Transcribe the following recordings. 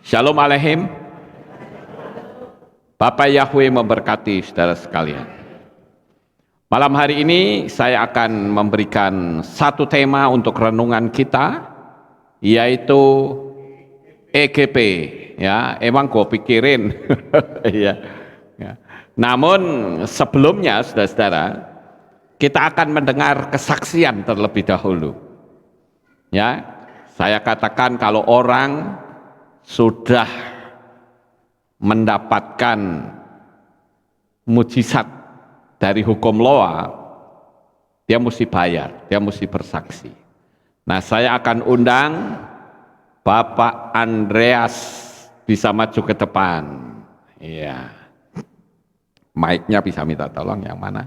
Shalom Aleichem. Bapak Yahweh memberkati saudara sekalian. Malam hari ini saya akan memberikan satu tema untuk renungan kita, yaitu EGP. Ya, emang gue pikirin. ya. Namun sebelumnya, saudara-saudara, kita akan mendengar kesaksian terlebih dahulu. Ya, saya katakan kalau orang sudah mendapatkan mujizat dari hukum Loa, dia mesti bayar, dia mesti bersaksi. Nah, saya akan undang Bapak Andreas bisa maju ke depan. Iya. Mic-nya bisa minta tolong yang mana?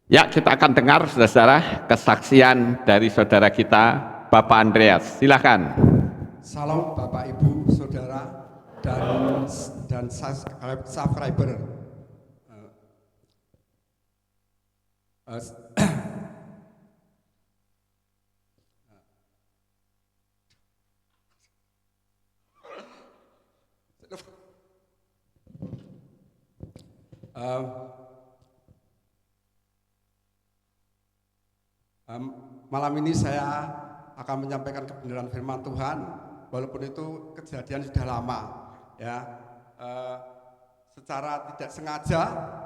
Ya, kita akan dengar saudara-saudara kesaksian dari saudara kita, Bapak Andreas. Silakan. Salam Bapak Ibu, Saudara dan subscriber. Malam ini saya akan menyampaikan kebenaran firman Tuhan, walaupun itu kejadian sudah lama, ya. Secara tidak sengaja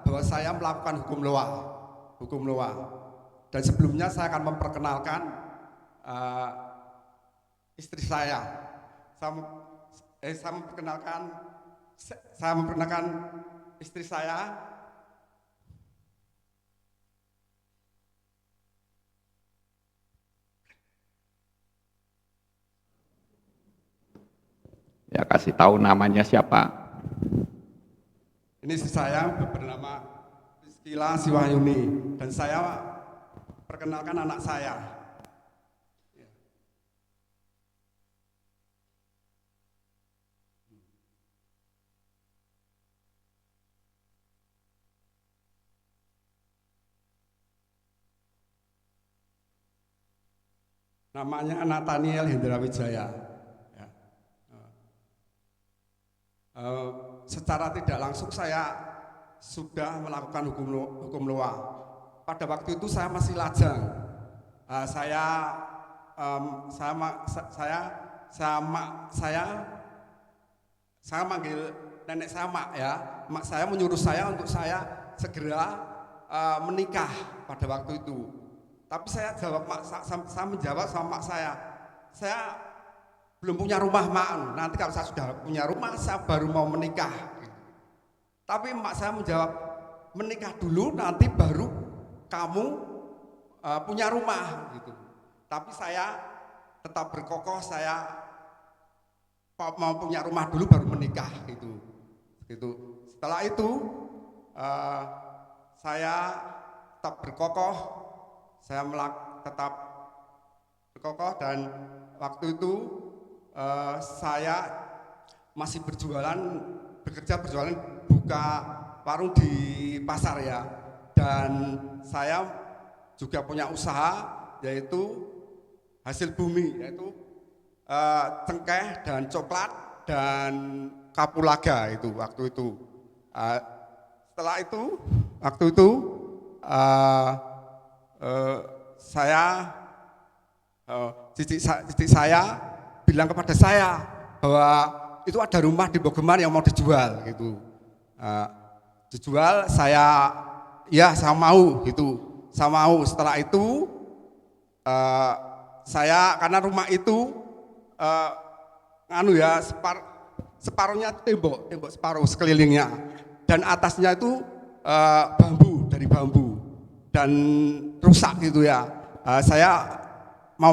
bahwa saya melakukan hukum Loa. Dan sebelumnya saya akan memperkenalkan istri saya. Saya memperkenalkan istri saya. Ya, kasih tahu namanya siapa. Ini istri saya bernama Rizkila Siwahyuni, dan saya perkenalkan anak saya. Namanya Nathaniel Hendra Wijaya. Secara tidak langsung saya sudah melakukan hukum Loa. Pada waktu itu saya masih lajang. Saya manggil nenek saya Mak, ya. Mak saya menyuruh saya untuk saya segera menikah pada waktu itu. Tapi saya menjawab sama Mak saya belum punya rumah, Mak. Nanti kalau saya sudah punya rumah, saya baru mau menikah. Tapi Mak saya menjawab, menikah dulu, nanti baru kamu punya rumah, gitu. Tapi saya tetap berkokoh, saya mau punya rumah dulu baru menikah, gitu. Setelah itu saya tetap berkokoh, dan waktu itu saya masih bekerja buka warung di pasar, ya. Dan saya juga punya usaha, yaitu hasil bumi, yaitu cengkeh dan coklat dan kapulaga itu waktu itu. Setelah itu cici saya bilang kepada saya bahwa itu ada rumah di Bogeman yang mau dijual, gitu. Dijual, saya mau, gitu. Saya mau. Setelah itu saya, karena rumah itu separuhnya tembok separuh sekelilingnya, dan atasnya itu dari bambu dan rusak, gitu, ya. Saya mau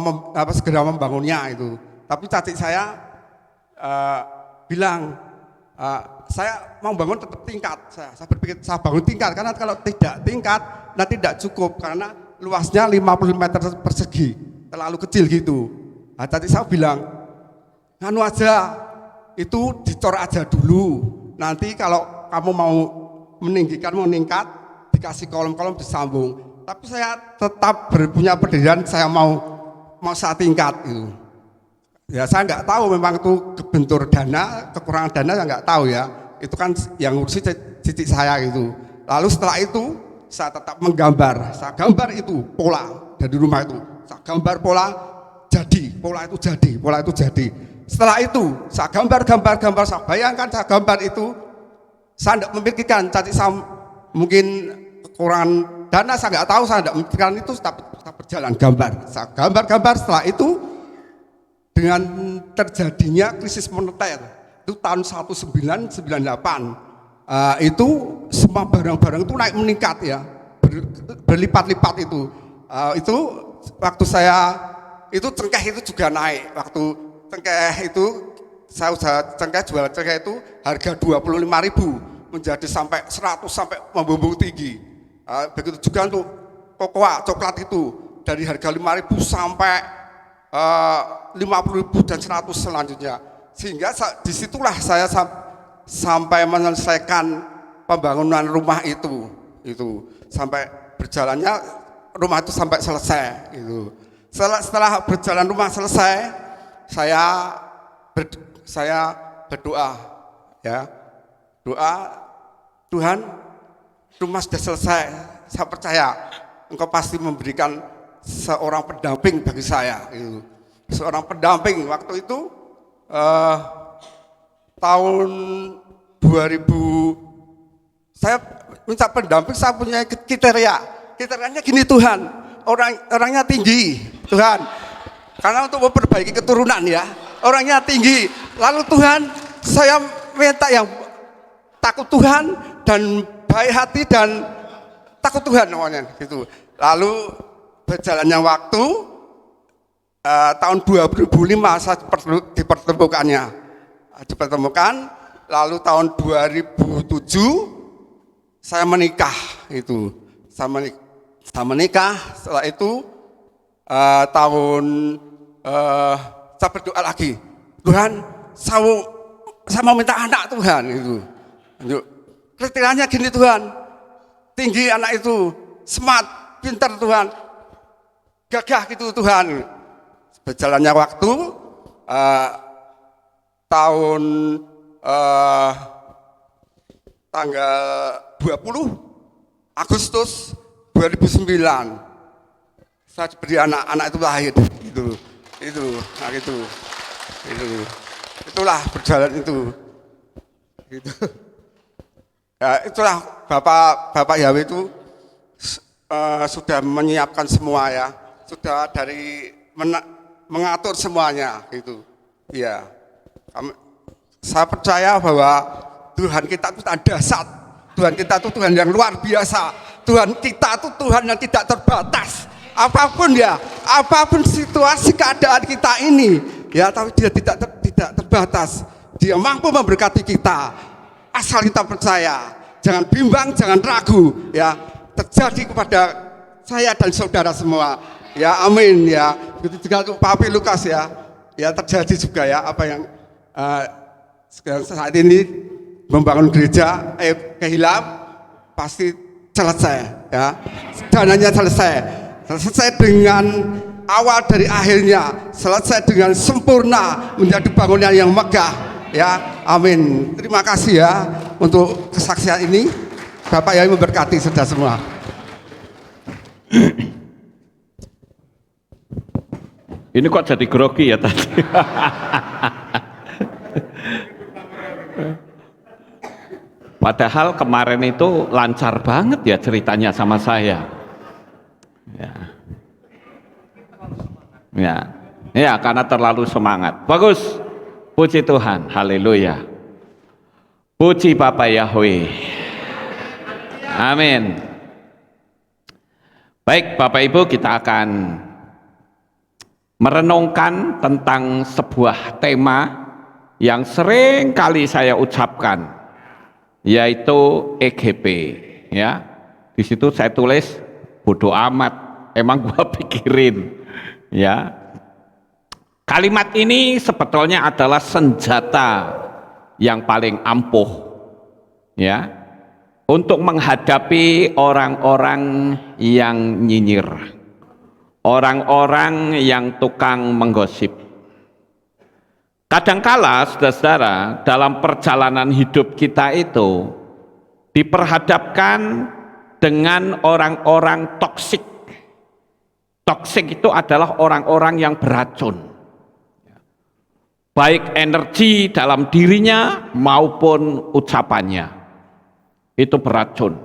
segera membangunnya itu. Tapi cacik saya bilang, saya mau bangun tetap tingkat. Saya berpikir saya bangun tingkat, karena kalau tidak tingkat nanti tidak cukup, karena luasnya 50 meter persegi, terlalu kecil, gitu. Nah, cacik saya bilang, nganu aja, itu dicor aja dulu. Nanti kalau kamu mau meninggikan, meningkat, dikasih kolom-kolom disambung. Tapi saya tetap punya pendirian, saya mau saya tingkat gitu. Ya saya nggak tahu memang itu kebentur dana, kekurangan dana saya nggak tahu ya. Itu kan yang ngurusi cicit saya gitu. Lalu setelah itu saya tetap menggambar, saya gambar itu pola dari rumah itu. Saya gambar pola jadi, pola itu jadi, pola itu jadi. Setelah itu saya gambar, saya bayangkan saya gambar itu, saya tidak memikirkan cacing saya mungkin kekurangan dana, saya nggak tahu, saya tidak memikirkan itu, tapi saya berjalan gambar. Saya gambar, setelah itu dengan terjadinya krisis moneter itu tahun 1998, itu semua barang-barang itu naik meningkat ya, berlipat-lipat itu. Itu waktu saya itu cengkeh itu juga naik. Waktu cengkeh itu saya usaha cengkeh, jualan cengkeh itu harga 25.000 menjadi sampai 100 sampai membumbung tinggi. Begitu juga untuk kokoa coklat itu dari harga 5.000 sampai 50.000 dan 100 selanjutnya. Sehingga disitulah saya sampai menyelesaikan pembangunan rumah itu sampai berjalannya rumah itu sampai selesai gitu. Setelah berjalan rumah selesai, saya berdoa ya, doa, Tuhan, rumah sudah selesai, saya percaya Engkau pasti memberikan seorang pendamping bagi saya gitu. Seorang pendamping waktu itu tahun 2000 saya minta pendamping, saya punya kriterianya gini, Tuhan, orangnya tinggi Tuhan, karena untuk memperbaiki keturunan ya, orangnya tinggi. Lalu Tuhan, saya minta yang takut Tuhan dan baik hati dan takut Tuhan namanya gitu. Lalu berjalannya waktu, tahun 2005 saya dipertemukan, lalu tahun 2007 saya menikah itu. Saya menikah, setelah itu saya berdoa lagi, Tuhan, saya mau minta anak Tuhan itu. Kriterianya gini Tuhan, tinggi anak itu, smart, pintar Tuhan, gagah gitu Tuhan. Berjalannya waktu, tahun tanggal 20 Agustus 2009 saya beri anak itu lahir itulah berjalan itu gitu. Ya, itulah Bapak Yahweh itu sudah menyiapkan semua ya, sudah dari mengatur semuanya gitu. Iya, saya percaya bahwa Tuhan kita itu tak dahsyat, Tuhan kita itu Tuhan yang luar biasa, Tuhan kita itu Tuhan yang tidak terbatas. Apapun situasi keadaan kita ini, ya, tapi Dia tidak terbatas. Dia mampu memberkati kita, asal kita percaya. Jangan bimbang, jangan ragu, ya. Terjadi kepada saya dan saudara semua, ya, amin, ya. Begitu juga untuk Papi Lukas ya, ya terjadi juga ya apa yang saat ini membangun gereja Kehilaf pasti selesai ya, dananya selesai dengan awal dari akhirnya, selesai dengan sempurna menjadi bangunan yang megah ya, amin. Terima kasih ya untuk kesaksian ini. Bapak Yahweh memberkati saudara semua. Ini kok jadi grogi ya tadi. Padahal kemarin itu lancar banget ya ceritanya sama saya. Ya, karena terlalu semangat. Bagus, puji Tuhan, haleluya. Puji Bapak Yahweh. Amin. Baik Bapak Ibu, kita akan merenungkan tentang sebuah tema yang sering kali saya ucapkan, yaitu EGP ya. Di situ saya tulis bodoh amat, emang gua pikirin ya. Kalimat ini sebetulnya adalah senjata yang paling ampuh ya, untuk menghadapi orang-orang yang nyinyir, orang-orang yang tukang menggosip. Kadangkala, saudara-saudara, dalam perjalanan hidup kita itu diperhadapkan dengan orang-orang toksik. Toksik itu adalah orang-orang yang beracun, baik energi dalam dirinya maupun ucapannya, itu beracun.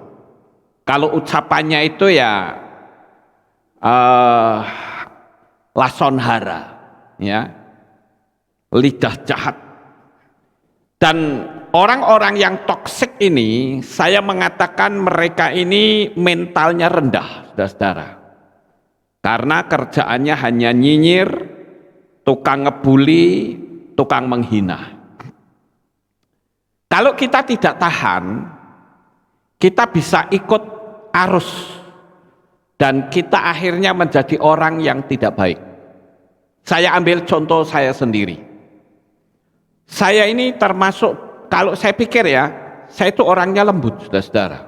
Kalau ucapannya itu ya lason hara, ya, lidah jahat. Dan orang-orang yang toksik ini, saya mengatakan mereka ini mentalnya rendah, saudara-saudara. Karena kerjaannya hanya nyinyir, tukang ngebully, tukang menghina. Kalau kita tidak tahan, kita bisa ikut arus dan kita akhirnya menjadi orang yang tidak baik. Saya ambil contoh saya sendiri. Saya ini termasuk, kalau saya pikir ya, saya itu orangnya lembut, saudara-saudara.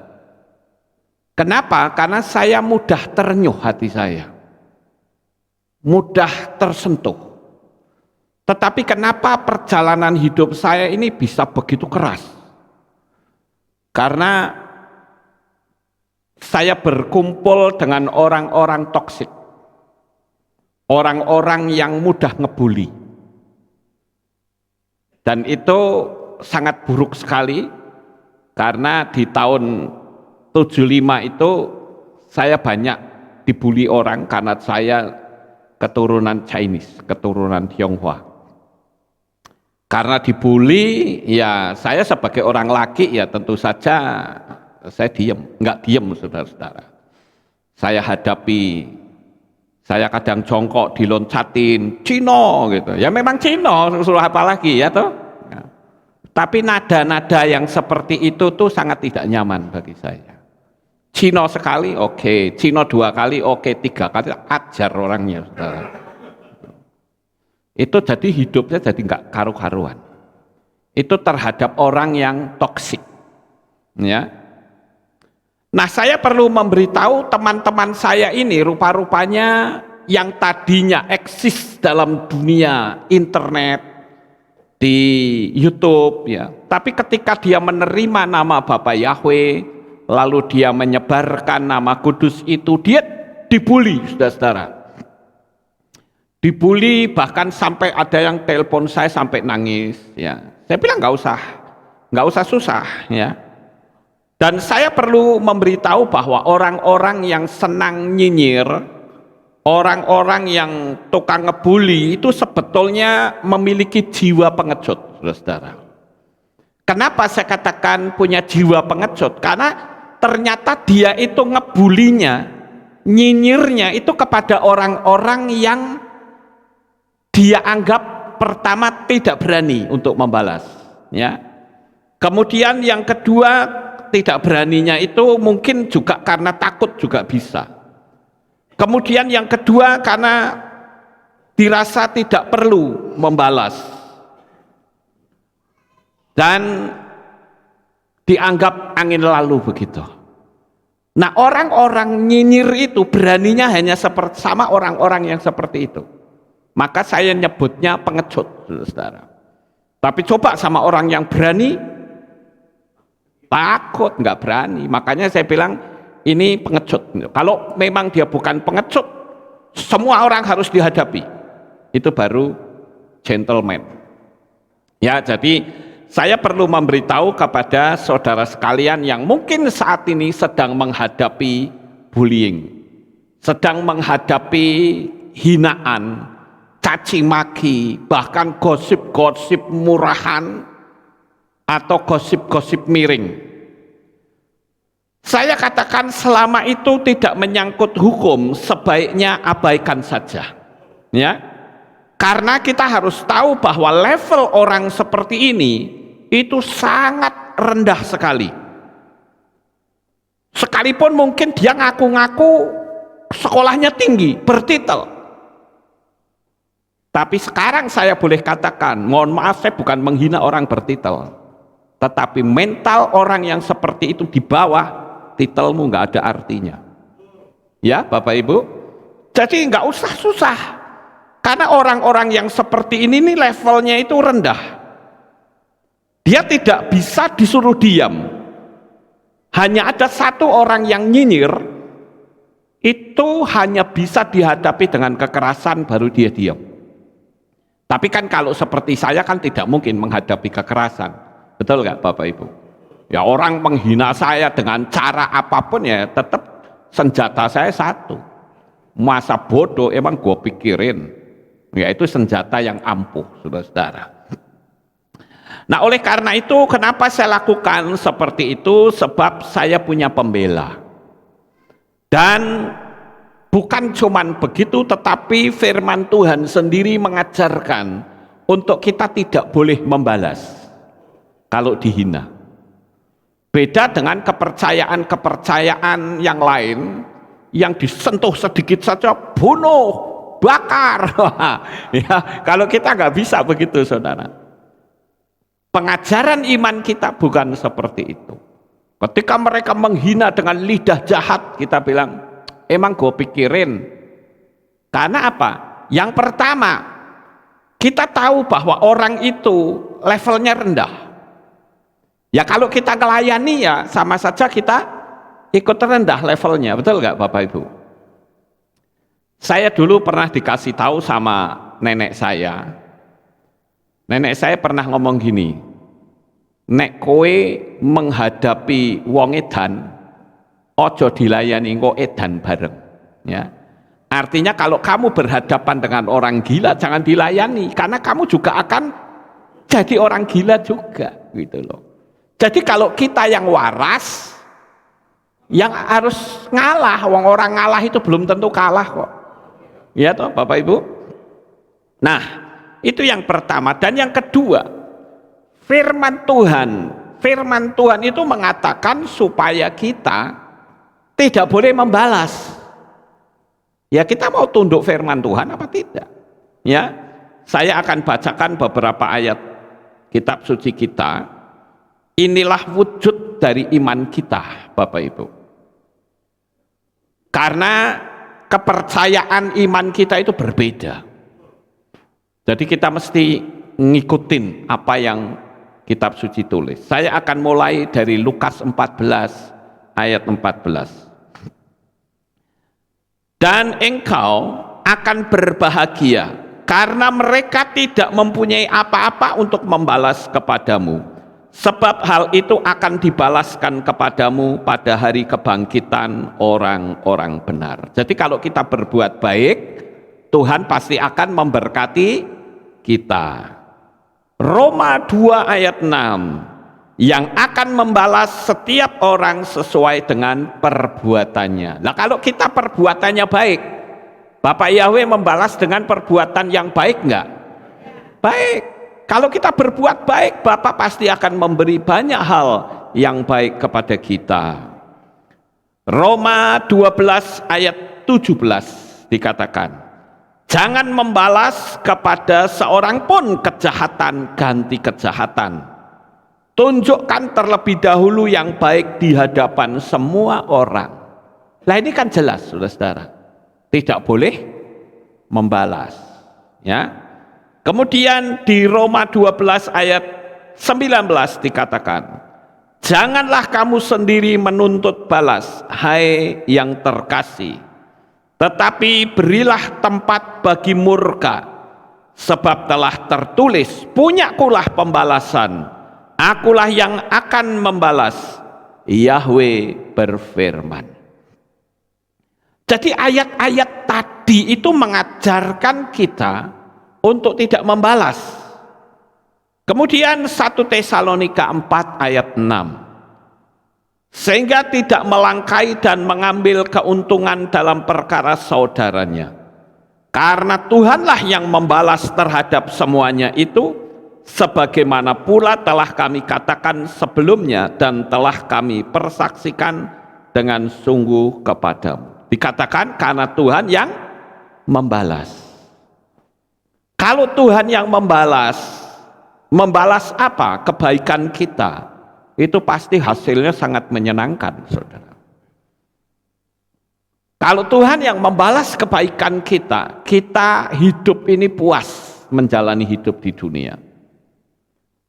Kenapa? Karena saya mudah terenyuh hati saya, mudah tersentuh. Tetapi kenapa perjalanan hidup saya ini bisa begitu keras? Karena saya berkumpul dengan orang-orang toksik, orang-orang yang mudah ngebully. Dan itu sangat buruk sekali, karena di tahun 75 itu saya banyak dibully orang karena saya keturunan Chinese, keturunan Tionghoa. Karena dibully, ya saya sebagai orang laki ya tentu saja saya nggak diem, saudara-saudara. Saya hadapi, saya kadang jongkok diloncatin, Cino gitu. Ya memang Cino, suruh apa lagi ya toh. Ya. Tapi nada-nada yang seperti itu tuh sangat tidak nyaman bagi saya. Cino sekali oke, Cino dua kali oke, tiga kali ajar orangnya, saudara. Itu jadi hidupnya jadi nggak karu-karuan. Itu terhadap orang yang toksik, ya. Nah, saya perlu memberitahu teman-teman saya ini, rupa-rupanya yang tadinya eksis dalam dunia internet, di YouTube, ya. Tapi ketika dia menerima nama Bapak Yahweh, lalu dia menyebarkan nama kudus itu, dia dibully, saudara-saudara. Dibully, bahkan sampai ada yang telepon saya sampai nangis, ya. Saya bilang nggak usah susah, ya. Dan saya perlu memberitahu bahwa orang-orang yang senang nyinyir, orang-orang yang tukang ngebully itu sebetulnya memiliki jiwa pengecut, saudara. Kenapa saya katakan punya jiwa pengecut? Karena ternyata dia itu ngebulinya, nyinyirnya itu kepada orang-orang yang dia anggap pertama tidak berani untuk membalas, ya. Kemudian yang kedua, tidak beraninya itu mungkin juga karena takut juga bisa. Kemudian yang kedua karena dirasa tidak perlu membalas dan dianggap angin lalu begitu. Nah, orang-orang nyinyir itu beraninya hanya seperti sama orang-orang yang seperti itu. Maka saya nyebutnya pengecut, saudara. Tapi coba sama orang yang berani, takut, nggak berani. Makanya saya bilang ini pengecut. Kalau memang dia bukan pengecut, semua orang harus dihadapi. Itu baru gentleman. Ya, jadi saya perlu memberitahu kepada saudara sekalian yang mungkin saat ini sedang menghadapi bullying, sedang menghadapi hinaan, caci maki, bahkan gosip-gosip murahan atau gosip-gosip miring. Saya katakan selama itu tidak menyangkut hukum, sebaiknya abaikan saja, ya. Karena kita harus tahu bahwa level orang seperti ini itu sangat rendah sekali. Sekalipun mungkin dia ngaku-ngaku sekolahnya tinggi, bertitel. Tapi sekarang saya boleh katakan, mohon maaf, saya bukan menghina orang bertitel. Tetapi mental orang yang seperti itu di bawah, titelmu nggak ada artinya. Ya Bapak Ibu, jadi nggak usah susah, karena orang-orang yang seperti ini nih levelnya itu rendah. Dia tidak bisa disuruh diam. Hanya ada satu orang yang nyinyir, itu hanya bisa dihadapi dengan kekerasan baru dia diam. Tapi kan kalau seperti saya kan tidak mungkin menghadapi kekerasan, betul nggak Bapak Ibu? Ya orang menghina saya dengan cara apapun ya tetap senjata saya satu. Masa bodoh emang gue pikirin, yaitu senjata yang ampuh, saudara-saudara. Nah oleh karena itu kenapa saya lakukan seperti itu? Sebab saya punya pembela. Dan bukan cuman begitu, tetapi firman Tuhan sendiri mengajarkan untuk kita tidak boleh membalas kalau dihina. Beda dengan kepercayaan-kepercayaan yang lain yang disentuh sedikit saja bunuh, bakar. Ya, kalau kita nggak bisa begitu, saudara. Pengajaran iman kita bukan seperti itu. Ketika mereka menghina dengan lidah jahat, kita bilang, emang gue pikirin. Karena apa? Yang pertama, kita tahu bahwa orang itu levelnya rendah. Ya kalau kita melayani ya sama saja kita ikut rendah levelnya, betul nggak Bapak Ibu? Saya dulu pernah dikasih tahu sama nenek saya. Nenek saya pernah ngomong gini, nek kowe menghadapi wong edan, ojo dilayani engko edan bareng. Ya. Artinya kalau kamu berhadapan dengan orang gila jangan dilayani, karena kamu juga akan jadi orang gila juga, gitu loh. Jadi kalau kita yang waras, yang harus ngalah, orang ngalah itu belum tentu kalah kok. Ya toh Bapak Ibu. Nah, itu yang pertama. Dan yang kedua, firman Tuhan itu mengatakan supaya kita tidak boleh membalas. Ya kita mau tunduk firman Tuhan apa tidak? Ya, saya akan bacakan beberapa ayat kitab suci kita. Inilah wujud dari iman kita, Bapak Ibu. Karena kepercayaan iman kita itu berbeda. Jadi kita mesti ngikutin apa yang kitab suci tulis. Saya akan mulai dari Lukas 14 ayat 14. Dan engkau akan berbahagia karena mereka tidak mempunyai apa-apa untuk membalas kepadamu, sebab hal itu akan dibalaskan kepadamu pada hari kebangkitan orang-orang benar. Jadi kalau kita berbuat baik, Tuhan pasti akan memberkati kita. Roma 2 ayat 6, yang akan membalas setiap orang sesuai dengan perbuatannya. Nah kalau kita perbuatannya baik, Bapak Yahweh membalas dengan perbuatan yang baik enggak? Baik. Kalau kita berbuat baik, Bapak pasti akan memberi banyak hal yang baik kepada kita. Roma 12 ayat 17 dikatakan, jangan membalas kepada seorang pun kejahatan ganti kejahatan. Tunjukkan terlebih dahulu yang baik di hadapan semua orang. Nah ini kan jelas, saudara-saudara, tidak boleh membalas. Ya. Kemudian di Roma 12 ayat 19 dikatakan, janganlah kamu sendiri menuntut balas, hai yang terkasih, tetapi berilah tempat bagi murka, sebab telah tertulis, punyakulah pembalasan, akulah yang akan membalas, Yahweh berfirman. Jadi ayat-ayat tadi itu mengajarkan kita untuk tidak membalas. Kemudian 1 Tesalonika 4 ayat 6, sehingga tidak melangkai dan mengambil keuntungan dalam perkara saudaranya, karena Tuhanlah yang membalas terhadap semuanya itu, sebagaimana pula telah kami katakan sebelumnya dan telah kami persaksikan dengan sungguh kepadamu. Dikatakan karena Tuhan yang membalas. Kalau Tuhan yang membalas, membalas apa? Kebaikan kita. Itu pasti hasilnya sangat menyenangkan, saudara. Kalau Tuhan yang membalas kebaikan kita, kita hidup ini puas menjalani hidup di dunia.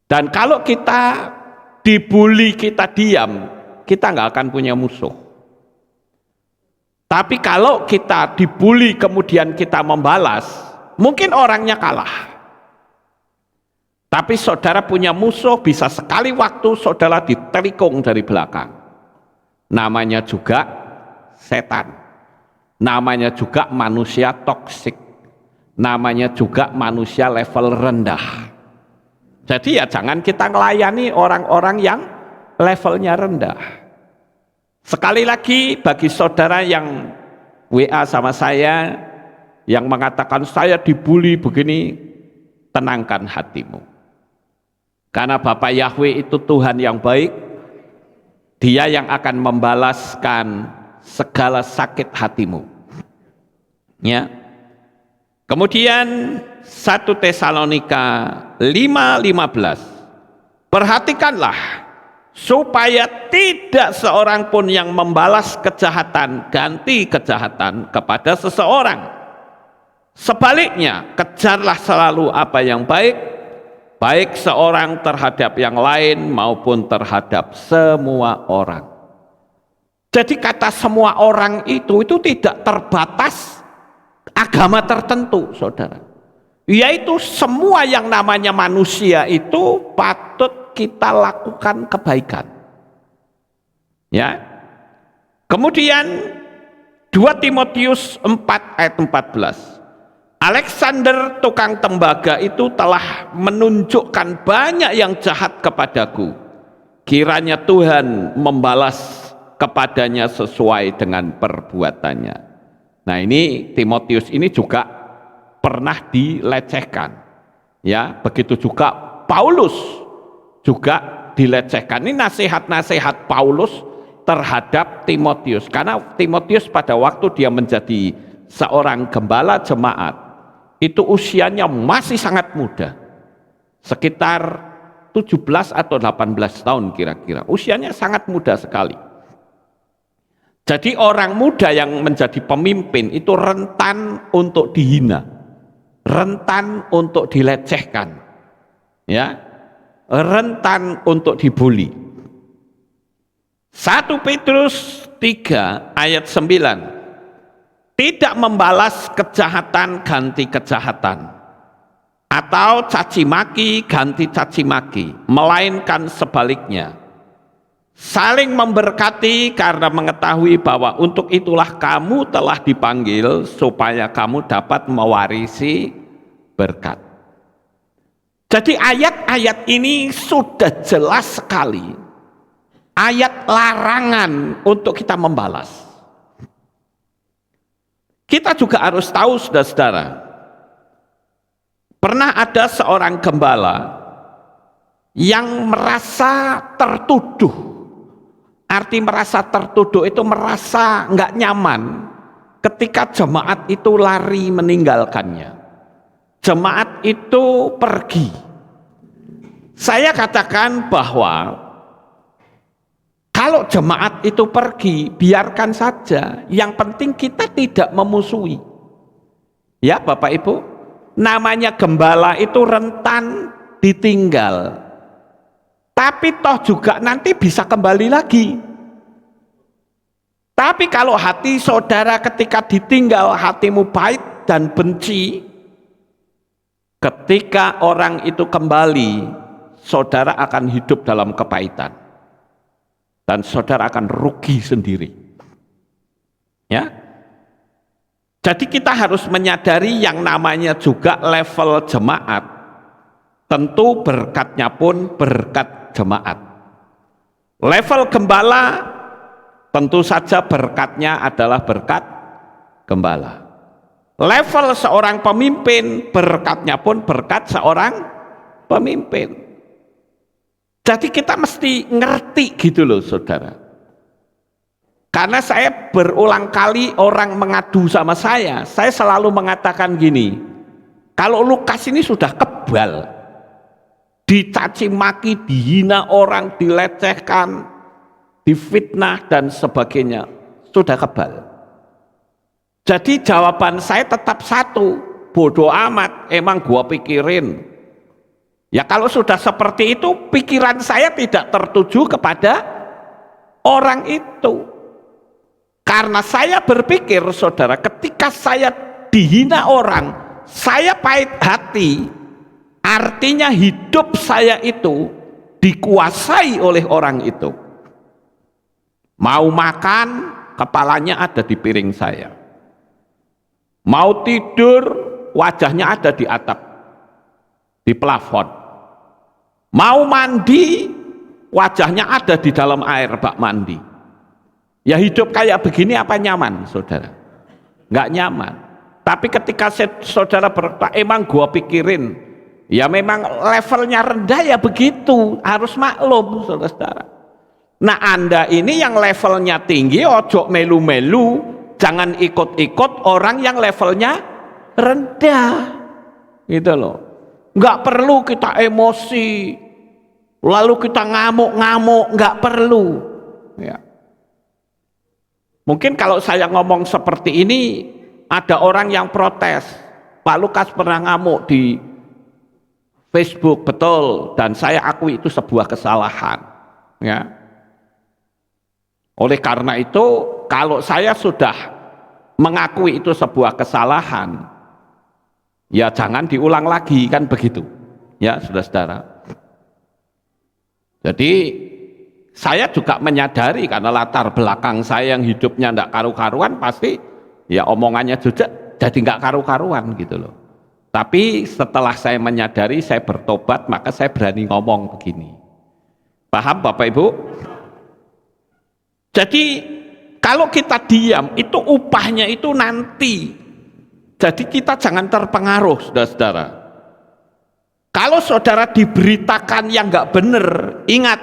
Dan kalau kita dibully, kita diam, kita nggak akan punya musuh. Tapi kalau kita dibully kemudian kita membalas, mungkin orangnya kalah. Tapi saudara punya musuh, bisa sekali waktu saudara ditelikung dari belakang. Namanya juga setan. Namanya juga manusia toksik. Namanya juga manusia level rendah. Jadi ya jangan kita melayani orang-orang yang levelnya rendah. Sekali lagi bagi saudara yang WA sama saya, yang mengatakan saya dibully begini, tenangkan hatimu. Karena Bapak Yahweh itu Tuhan yang baik, Dia yang akan membalaskan segala sakit hatimu. Ya. Kemudian 1 Tesalonika 5:15. Perhatikanlah supaya tidak seorang pun yang membalas kejahatan ganti kejahatan kepada seseorang. Sebaliknya, kejarlah selalu apa yang baik, baik seorang terhadap yang lain maupun terhadap semua orang. Jadi kata semua orang itu tidak terbatas agama tertentu, saudara. Yaitu semua yang namanya manusia itu patut kita lakukan kebaikan. Ya. Kemudian 2 Timotius 4 ayat 14. Alexander tukang tembaga itu telah menunjukkan banyak yang jahat kepadaku. Kiranya Tuhan membalas kepadanya sesuai dengan perbuatannya. Nah, ini Timotius ini juga pernah dilecehkan. Ya, begitu juga Paulus juga dilecehkan. Ini nasihat-nasihat Paulus terhadap Timotius. Karena Timotius pada waktu dia menjadi seorang gembala jemaat, itu usianya masih sangat muda. Sekitar 17 atau 18 tahun kira-kira. Usianya sangat muda sekali. Jadi orang muda yang menjadi pemimpin itu rentan untuk dihina, rentan untuk dilecehkan, ya, rentan untuk dibully. 1 Petrus 3 ayat 9. Tidak membalas kejahatan ganti kejahatan, atau caci maki ganti caci maki, melainkan sebaliknya. Saling memberkati karena mengetahui bahwa untuk itulah kamu telah dipanggil supaya kamu dapat mewarisi berkat. Jadi ayat-ayat ini sudah jelas sekali. Ayat larangan untuk kita membalas. Kita juga harus tahu, saudara-saudara, pernah ada seorang gembala yang merasa tertuduh. Arti merasa tertuduh itu merasa nggak nyaman ketika jemaat itu lari meninggalkannya. Jemaat itu pergi. Saya katakan bahwa kalau jemaat itu pergi, biarkan saja. Yang penting kita tidak memusuhi. Ya Bapak Ibu, namanya gembala itu rentan ditinggal. Tapi toh juga nanti bisa kembali lagi. Tapi kalau hati saudara ketika ditinggal, hatimu pahit dan benci, ketika orang itu kembali, saudara akan hidup dalam kepahitan. Dan saudara akan rugi sendiri. Ya. Jadi kita harus menyadari yang namanya juga level jemaat. Tentu berkatnya pun berkat jemaat. Level gembala tentu saja berkatnya adalah berkat gembala. Level seorang pemimpin berkatnya pun berkat seorang pemimpin. Jadi kita mesti ngerti gitu loh saudara. Karena saya berulang kali orang mengadu sama saya selalu mengatakan gini, kalau Lukas ini sudah kebal, dicaci maki, dihina orang, dilecehkan, difitnah dan sebagainya, sudah kebal. Jadi jawaban saya tetap satu, bodoh amat, emang gua pikirin. Ya kalau sudah seperti itu, pikiran saya tidak tertuju kepada orang itu. Karena saya berpikir, saudara, ketika saya dihina orang, saya pahit hati, artinya hidup saya itu dikuasai oleh orang itu. Mau makan, kepalanya ada di piring saya. Mau tidur, wajahnya ada di atap, di plafon. Mau mandi, wajahnya ada di dalam air bak mandi. Ya hidup kayak begini apa nyaman, saudara? Nggak nyaman. Tapi ketika saudara berkata, emang gua pikirin, ya memang levelnya rendah ya begitu, harus maklum, saudara. Nah Anda ini yang levelnya tinggi, ojo melu-melu, jangan ikut-ikut orang yang levelnya rendah, gitu loh. Nggak perlu kita emosi, lalu kita ngamuk-ngamuk, nggak perlu. Ya. Mungkin kalau saya ngomong seperti ini, ada orang yang protes, Pak Lukas pernah ngamuk di Facebook, betul, dan saya akui itu sebuah kesalahan. Ya. Oleh karena itu, kalau saya sudah mengakui itu sebuah kesalahan, ya jangan diulang lagi, kan begitu. Ya, saudara-saudara. Jadi saya juga menyadari karena latar belakang saya yang hidupnya tidak karu-karuan, pasti ya omongannya juga jadi nggak karu-karuan gitu loh. Tapi setelah saya menyadari, saya bertobat, maka saya berani ngomong begini. Paham Bapak Ibu? Jadi kalau kita diam, itu upahnya itu nanti. Jadi kita jangan terpengaruh, saudara-saudara. Kalau saudara diberitakan yang nggak benar, ingat,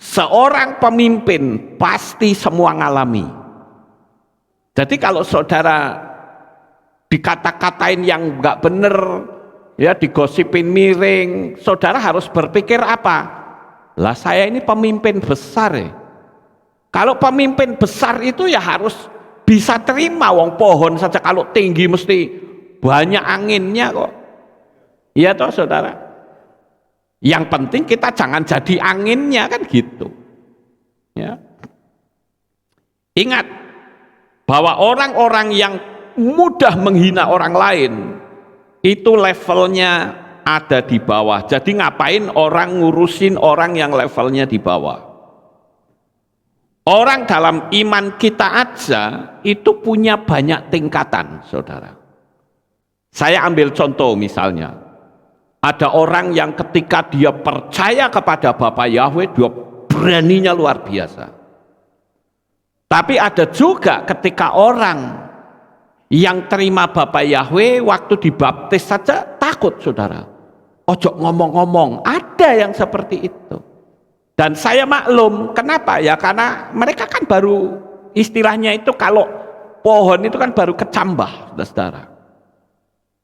seorang pemimpin pasti semua ngalami. Jadi kalau saudara dikata-katain yang nggak benar, ya digosipin miring, saudara harus berpikir apa? Lah saya ini pemimpin besar ya. Kalau pemimpin besar itu ya harus bisa terima, wong pohon saja kalau tinggi mesti banyak anginnya kok. Iya toh saudara. Yang penting kita jangan jadi anginnya, kan gitu. Ya. Ingat bahwa orang-orang yang mudah menghina orang lain itu levelnya ada di bawah. Jadi ngapain orang ngurusin orang yang levelnya di bawah? Orang dalam iman kita aja itu punya banyak tingkatan, saudara. Saya ambil contoh misalnya, ada orang yang ketika dia percaya kepada Bapa Yahweh, dia beraninya luar biasa. Tapi ada juga ketika orang yang terima Bapa Yahweh waktu dibaptis saja takut, saudara. Ojo ngomong-ngomong, ada yang seperti itu. Dan saya maklum, kenapa ya? Karena mereka kan baru, istilahnya itu kalau pohon itu kan baru kecambah, saudara.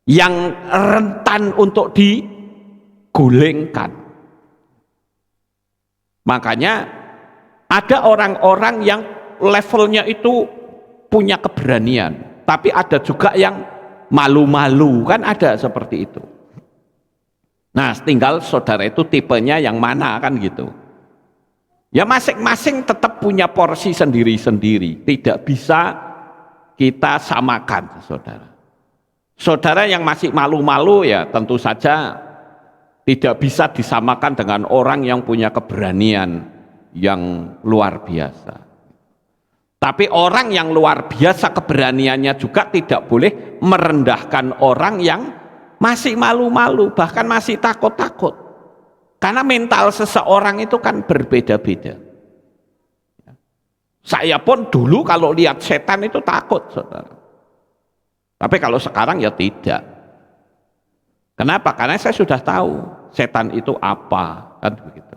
Yang rentan untuk digulingkan. Makanya ada orang-orang yang levelnya itu punya keberanian, tapi ada juga yang malu-malu, kan ada seperti itu. Nah, tinggal saudara itu tipenya yang mana, kan gitu. Ya masing-masing tetap punya porsi sendiri-sendiri, tidak bisa kita samakan, saudara. Saudara yang masih malu-malu ya tentu saja tidak bisa disamakan dengan orang yang punya keberanian yang luar biasa. Tapi orang yang luar biasa keberaniannya juga tidak boleh merendahkan orang yang masih malu-malu, bahkan masih takut-takut. Karena mental seseorang itu kan berbeda-beda. Saya pun dulu kalau lihat setan itu takut, saudara. Tapi kalau sekarang ya tidak. Kenapa? Karena saya sudah tahu setan itu apa, kan begitu.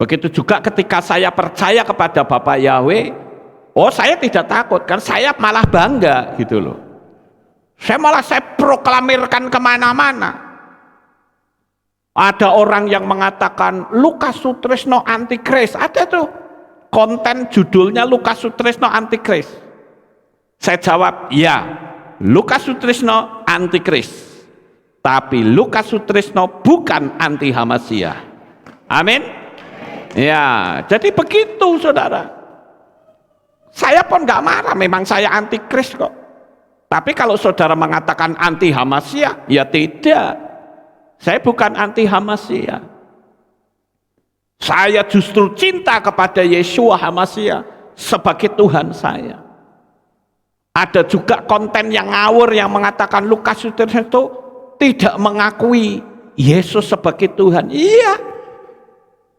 Begitu juga ketika saya percaya kepada Bapa Yahweh, oh saya tidak takut, kan saya malah bangga gitu loh. Saya proklamirkan kemana-mana. Ada orang yang mengatakan Lukas Sutrisno antikris. Ada tuh konten judulnya Lukas Sutrisno antikris. Saya jawab, ya, Lukas Sutrisno antikris. Tapi Lukas Sutrisno bukan anti Hamasiyah. Amin. Ya, jadi begitu saudara. Saya pun nggak marah, memang saya antikris kok. Tapi kalau saudara mengatakan anti Hamasiyah, ya tidak. Saya bukan anti Hamasiyah. Saya justru cinta kepada Yeshua Hamasiyah sebagai Tuhan saya. Ada juga konten yang ngawur yang mengatakan Lukas Sutrisno itu tidak mengakui Yesus sebagai Tuhan. Iya.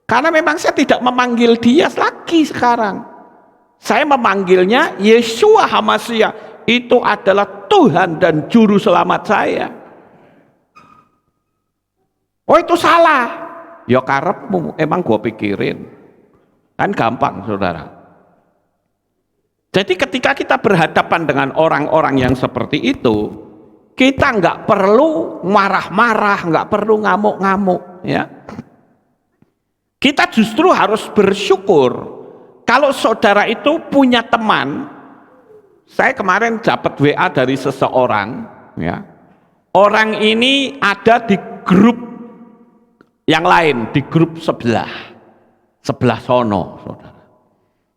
Karena memang saya tidak memanggil dia lagi sekarang. Saya memanggilnya Yeshua Hamasiyah. Itu adalah Tuhan dan Juru Selamat saya. Oh itu salah. Ya karepmu, emang gua pikirin. Kan gampang saudara. Jadi ketika kita berhadapan dengan orang-orang yang seperti itu, kita nggak perlu marah-marah, nggak perlu ngamuk-ngamuk, ya. Kita justru harus bersyukur kalau saudara itu punya teman. Saya kemarin dapat WA dari seseorang, ya. Orang ini ada di grup yang lain, di grup sebelah sono, saudara.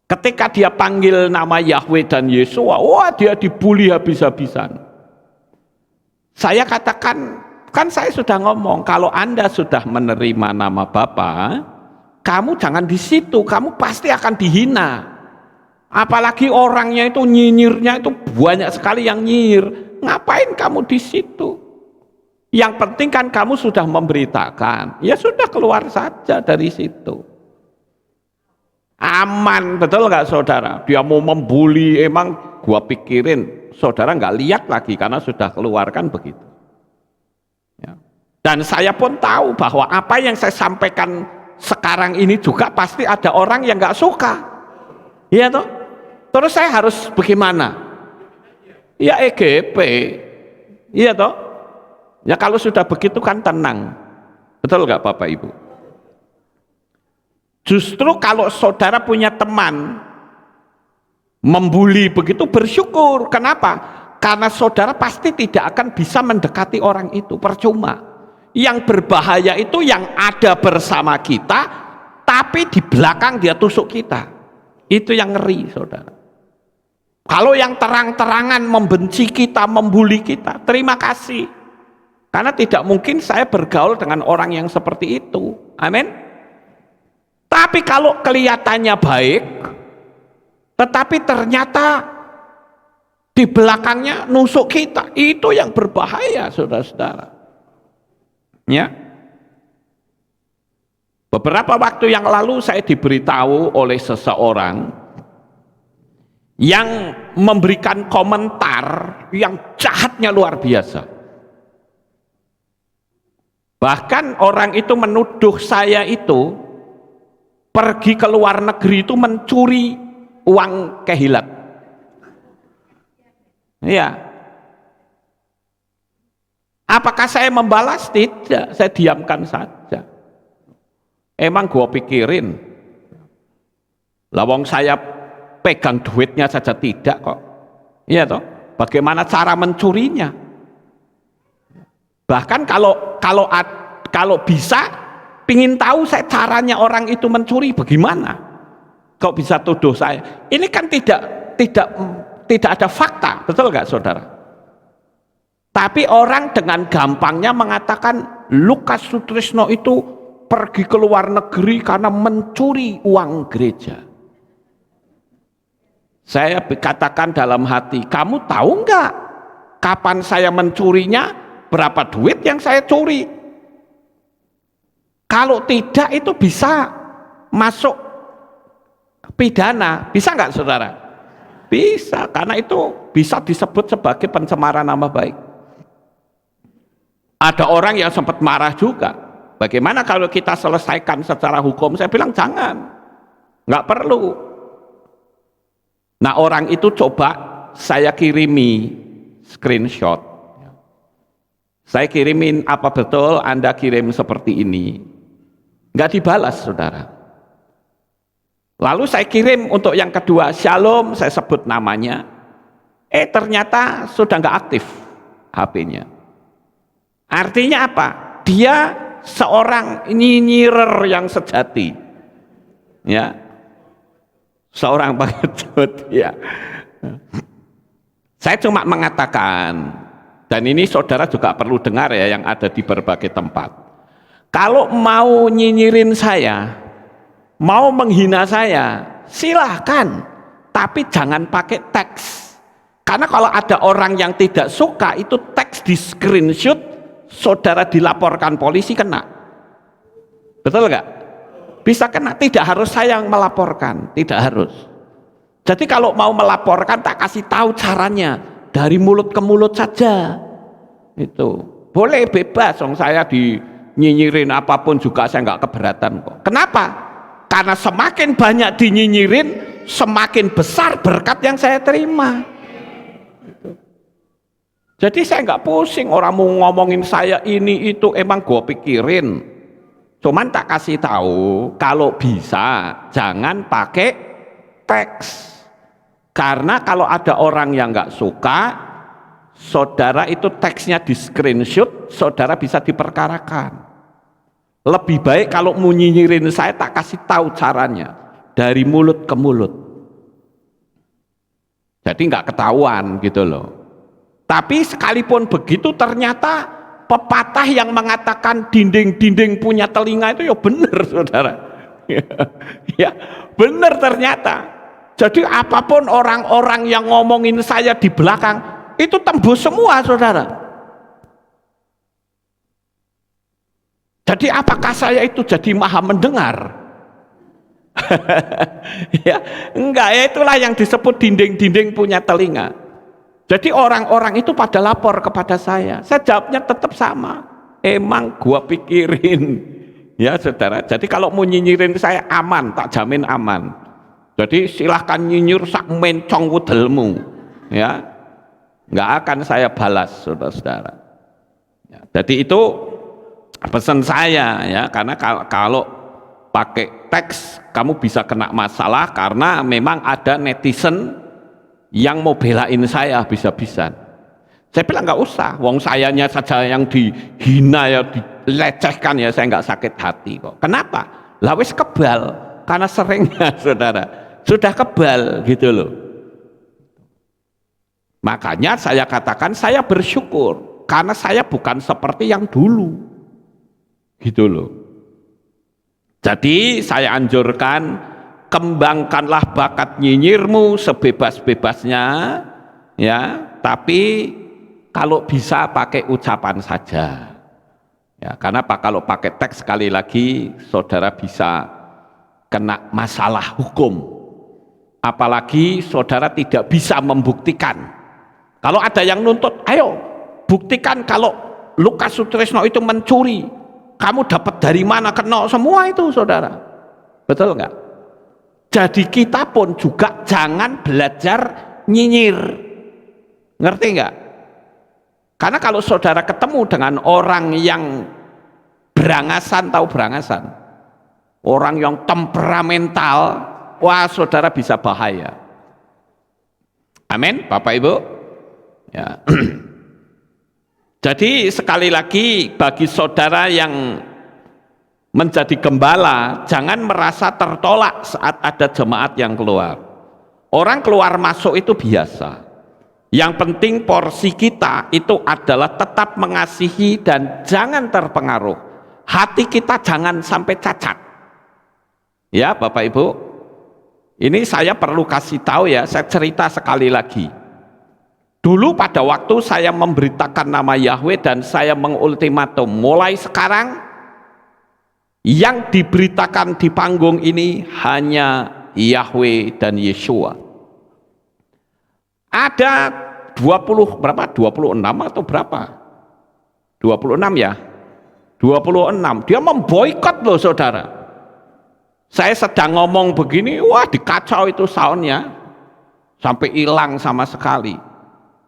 Ketika dia panggil nama Yahweh dan Yesua, wah dia dibully habis-habisan. Saya katakan, kan saya sudah ngomong, kalau Anda sudah menerima nama Bapa, kamu jangan di situ, kamu pasti akan dihina. Apalagi orangnya itu nyinyirnya itu banyak sekali yang nyinyir. Ngapain kamu di situ? Yang penting kan kamu sudah memberitakan, ya sudah keluar saja dari situ. Aman, betul nggak saudara? Dia mau membuli, emang gua pikirin, saudara nggak lihat lagi karena sudah keluar kan begitu. Ya. Dan saya pun tahu bahwa apa yang saya sampaikan sekarang ini juga pasti ada orang yang nggak suka. Iya toh? Terus saya harus bagaimana? Ya EGP. Iya toh? Ya kalau sudah begitu kan tenang. Betul nggak Bapak Ibu? Justru kalau saudara punya teman membuli begitu, bersyukur. Kenapa? Karena saudara pasti tidak akan bisa mendekati orang itu, percuma. Yang berbahaya itu yang ada bersama kita, tapi di belakang dia tusuk kita. Itu yang ngeri saudara. Kalau yang terang-terangan membenci kita, membuli kita, terima kasih. Karena tidak mungkin saya bergaul dengan orang yang seperti itu. Amin. Tapi kalau kelihatannya baik, tetapi ternyata di belakangnya nusuk kita, itu yang berbahaya saudara-saudara. Ya. Beberapa waktu yang lalu saya diberitahu oleh seseorang yang memberikan komentar yang jahatnya luar biasa. Bahkan orang itu menuduh saya itu pergi ke luar negeri itu mencuri uang kehilat. Ya. Apakah saya membalas? Tidak, saya diamkan saja. Emang gua pikirin, lawang saya pegang duitnya saja tidak kok. Iya toh? Bagaimana cara mencurinya? Bahkan kalau bisa pingin tahu saya caranya orang itu mencuri bagaimana? Kok bisa tuduh saya? Ini kan tidak ada fakta, betul nggak saudara? Tapi orang dengan gampangnya mengatakan Lukas Sutrisno itu pergi ke luar negeri karena mencuri uang gereja. Saya katakan dalam hati, kamu tahu nggak kapan saya mencurinya? Berapa duit yang saya curi? Kalau tidak itu bisa masuk pidana, bisa nggak saudara? Bisa, karena itu bisa disebut sebagai pencemaran nama baik. Ada orang yang sempat marah juga. Bagaimana kalau kita selesaikan secara hukum? Saya bilang jangan, nggak perlu. Nah orang itu coba saya kirimi screenshot. Saya kirimin, apa betul Anda kirim seperti ini? Nggak dibalas, saudara. Lalu saya kirim untuk yang kedua, Shalom, saya sebut namanya. Ternyata sudah nggak aktif HP-nya. Artinya apa? Dia seorang nyinyirer yang sejati. Ya. Seorang pengecut, ya. Saya cuma mengatakan, dan ini saudara juga perlu dengar ya yang ada di berbagai tempat. Kalau mau nyinyirin saya, mau menghina saya, silahkan, tapi jangan pakai teks. Karena kalau ada orang yang tidak suka, itu teks di screenshot, saudara dilaporkan polisi, kena. Betul nggak? Bisa kena, tidak harus saya yang melaporkan, tidak harus. Jadi kalau mau melaporkan, tak kasih tahu caranya, dari mulut ke mulut saja. Itu boleh bebas, saya dinyinyirin apapun juga saya nggak keberatan kok. Kenapa? Karena semakin banyak dinyinyirin, semakin besar berkat yang saya terima. Jadi saya nggak pusing orang mau ngomongin saya ini itu, emang gue pikirin. Cuman tak kasih tahu, kalau bisa jangan pakai teks. Karena kalau ada orang yang nggak suka, saudara itu teksnya di screenshot, saudara bisa diperkarakan. Lebih baik kalau mau nyinyirin saya, tak kasih tahu caranya, dari mulut ke mulut. Jadi nggak ketahuan gitu loh. Tapi sekalipun begitu, ternyata pepatah yang mengatakan dinding-dinding punya telinga itu ya benar, saudara. Ya benar ternyata. Jadi apapun orang-orang yang ngomongin saya di belakang, itu tembus semua, saudara. Jadi apakah saya itu jadi maha mendengar? Ya enggak, ya itulah yang disebut dinding-dinding punya telinga. Jadi orang-orang itu pada lapor kepada saya jawabnya tetap sama, emang gua pikirin. Ya saudara, jadi kalau mau nyinyirin saya aman, tak jamin aman. Jadi silahkan nyinyir sak mencong wudelmu, ya nggak akan saya balas, saudara-saudara. Ya, jadi itu pesan saya ya, karena kalau pakai teks kamu bisa kena masalah, karena memang ada netizen yang mau belain saya habis-habisan. Saya bilang nggak usah, wong sayanya saja yang dihina ya, dilecehkan ya, saya nggak sakit hati kok. Kenapa? Lah wis kebal, karena seringnya saudara sudah kebal gitu loh. Makanya saya katakan saya bersyukur karena saya bukan seperti yang dulu gitu loh. Jadi saya anjurkan, kembangkanlah bakat nyinyirmu sebebas-bebasnya ya, tapi kalau bisa pakai ucapan saja ya. Karena kalau pakai teks sekali lagi saudara bisa kena masalah hukum, apalagi saudara tidak bisa membuktikan. Kalau ada yang nuntut, ayo buktikan kalau Lukas Sutrisno itu mencuri, kamu dapat dari mana, kena semua itu, saudara. Betul nggak? Jadi kita pun juga jangan belajar nyinyir, ngerti nggak? Karena kalau saudara ketemu dengan orang yang berangasan, tahu berangasan, orang yang temperamental, wah saudara bisa bahaya. Amin, Bapak Ibu. Ya. Jadi sekali lagi bagi saudara yang menjadi gembala, jangan merasa tertolak saat ada jemaat yang keluar. Orang keluar masuk itu biasa. Yang penting porsi kita itu adalah tetap mengasihi dan jangan terpengaruh. Hati kita jangan sampai cacat. Ya Bapak Ibu, ini saya perlu kasih tahu ya, saya cerita sekali lagi. Dulu pada waktu saya memberitakan nama Yahweh dan saya mengultimatum, mulai sekarang yang diberitakan di panggung ini hanya Yahweh dan Yeshua. Ada 26 atau berapa? 26 ya? 26. Dia memboikot loh saudara. Saya sedang ngomong begini, wah dikacau itu soundnya. Sampai hilang sama sekali.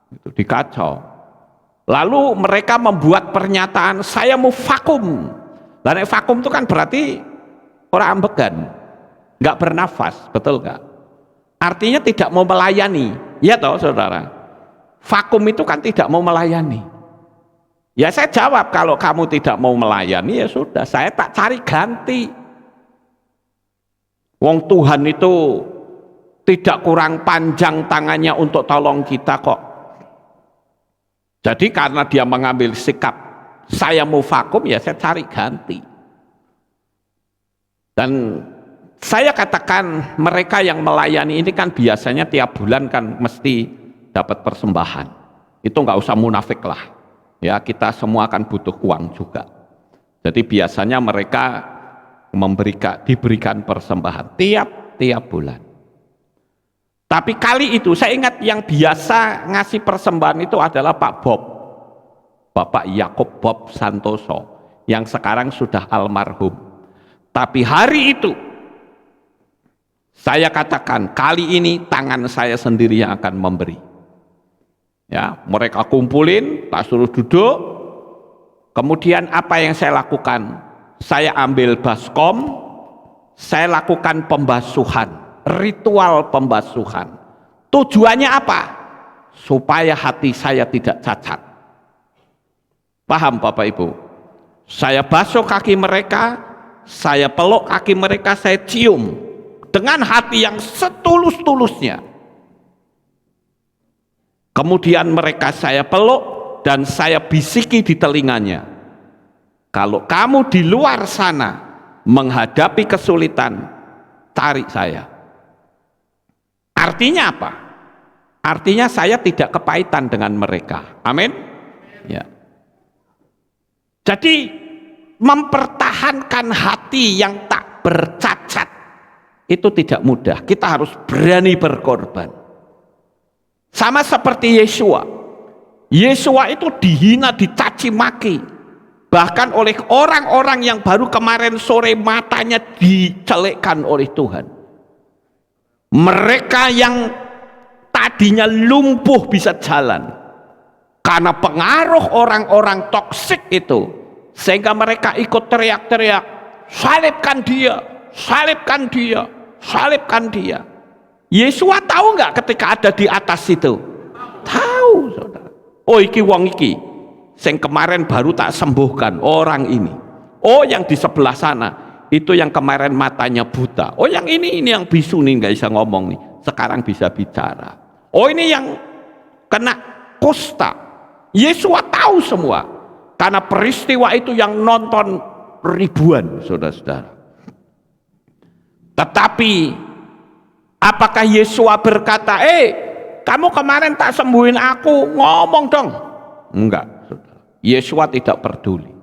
Itu dikacau. Lalu mereka membuat pernyataan, saya mau vakum. Dan vakum itu kan berarti orang ambegan, nggak bernafas, betul nggak? Artinya tidak mau melayani, ya toh saudara. Vakum itu kan tidak mau melayani. Ya saya jawab, kalau kamu tidak mau melayani ya sudah, saya tak cari ganti. Wong Tuhan itu tidak kurang panjang tangannya untuk tolong kita kok. Jadi karena dia mengambil sikap saya mau vakum, ya saya cari ganti. Dan saya katakan mereka yang melayani ini kan biasanya tiap bulan kan mesti dapat persembahan. Itu nggak usah munafik lah. Ya kita semua akan butuh uang juga. Jadi biasanya mereka diberikan persembahan tiap bulan. Tapi kali itu saya ingat yang biasa ngasih persembahan itu adalah Pak Bob, Bapak Yakob Bob Santoso, yang sekarang sudah almarhum. Tapi hari itu saya katakan, kali ini tangan saya sendiri yang akan memberi. Ya, mereka kumpulin, tak suruh duduk. Kemudian apa yang saya lakukan? Saya ambil baskom, saya lakukan pembasuhan. Ritual pembasuhan. Tujuannya apa? Supaya hati saya tidak cacat. Paham Bapak Ibu? Saya basuh kaki mereka, saya peluk kaki mereka, saya cium dengan hati yang setulus-tulusnya. Kemudian mereka saya peluk dan saya bisiki di telinganya. Kalau kamu di luar sana menghadapi kesulitan, cari saya. Artinya apa? Artinya saya tidak kepahitan dengan mereka. Amin. Ya. Jadi mempertahankan hati yang tak bercacat itu tidak mudah. Kita harus berani berkorban. Sama seperti Yesua. Yesua itu dihina, dicaci maki. Bahkan oleh orang-orang yang baru kemarin sore matanya dicelekkan oleh Tuhan. Mereka yang tadinya lumpuh bisa jalan karena pengaruh orang-orang toksik itu, sehingga mereka ikut teriak-teriak, salibkan dia, salibkan dia, salibkan dia. Yesua tahu nggak ketika ada di atas itu? Tahu, saudara. Oh iki wong iki sing kemarin baru tak sembuhkan, orang ini. Oh yang di sebelah sana itu yang kemarin matanya buta. Oh yang ini yang bisu nih, nggak bisa ngomong nih, sekarang bisa bicara. Oh ini yang kena kusta. Yesua tahu semua karena peristiwa itu yang nonton ribuan saudara-saudara. Tetapi apakah Yesua berkata, kamu kemarin tak sembuhin aku, ngomong dong? Enggak, saudara. Yesua tidak peduli.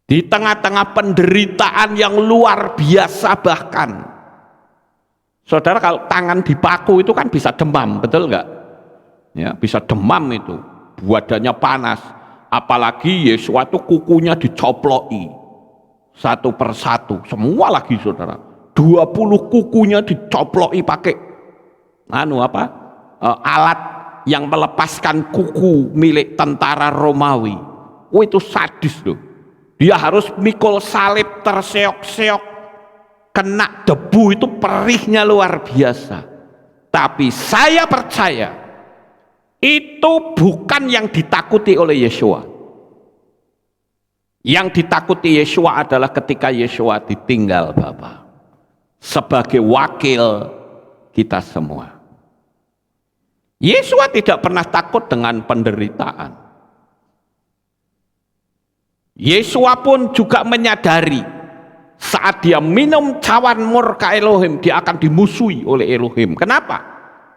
Di tengah-tengah penderitaan yang luar biasa bahkan, saudara, kalau tangan dipaku itu kan bisa demam, betul nggak? Ya, bisa demam itu, badannya panas. Apalagi Yesua itu kukunya dicoploki satu persatu, semua lagi saudara. 20 kukunya dicoploki pakai alat yang melepaskan kuku milik tentara Romawi. Oh itu sadis loh. Dia harus mikul salib terseok-seok, kena debu, itu perihnya luar biasa. Tapi saya percaya itu bukan yang ditakuti oleh Yesua. Yang ditakuti Yesua adalah ketika Yesua ditinggal Bapa sebagai wakil kita semua. Yesua tidak pernah takut dengan penderitaan. Yesua pun juga menyadari saat dia minum cawan murka Elohim, dia akan dimusuhi oleh Elohim. Kenapa?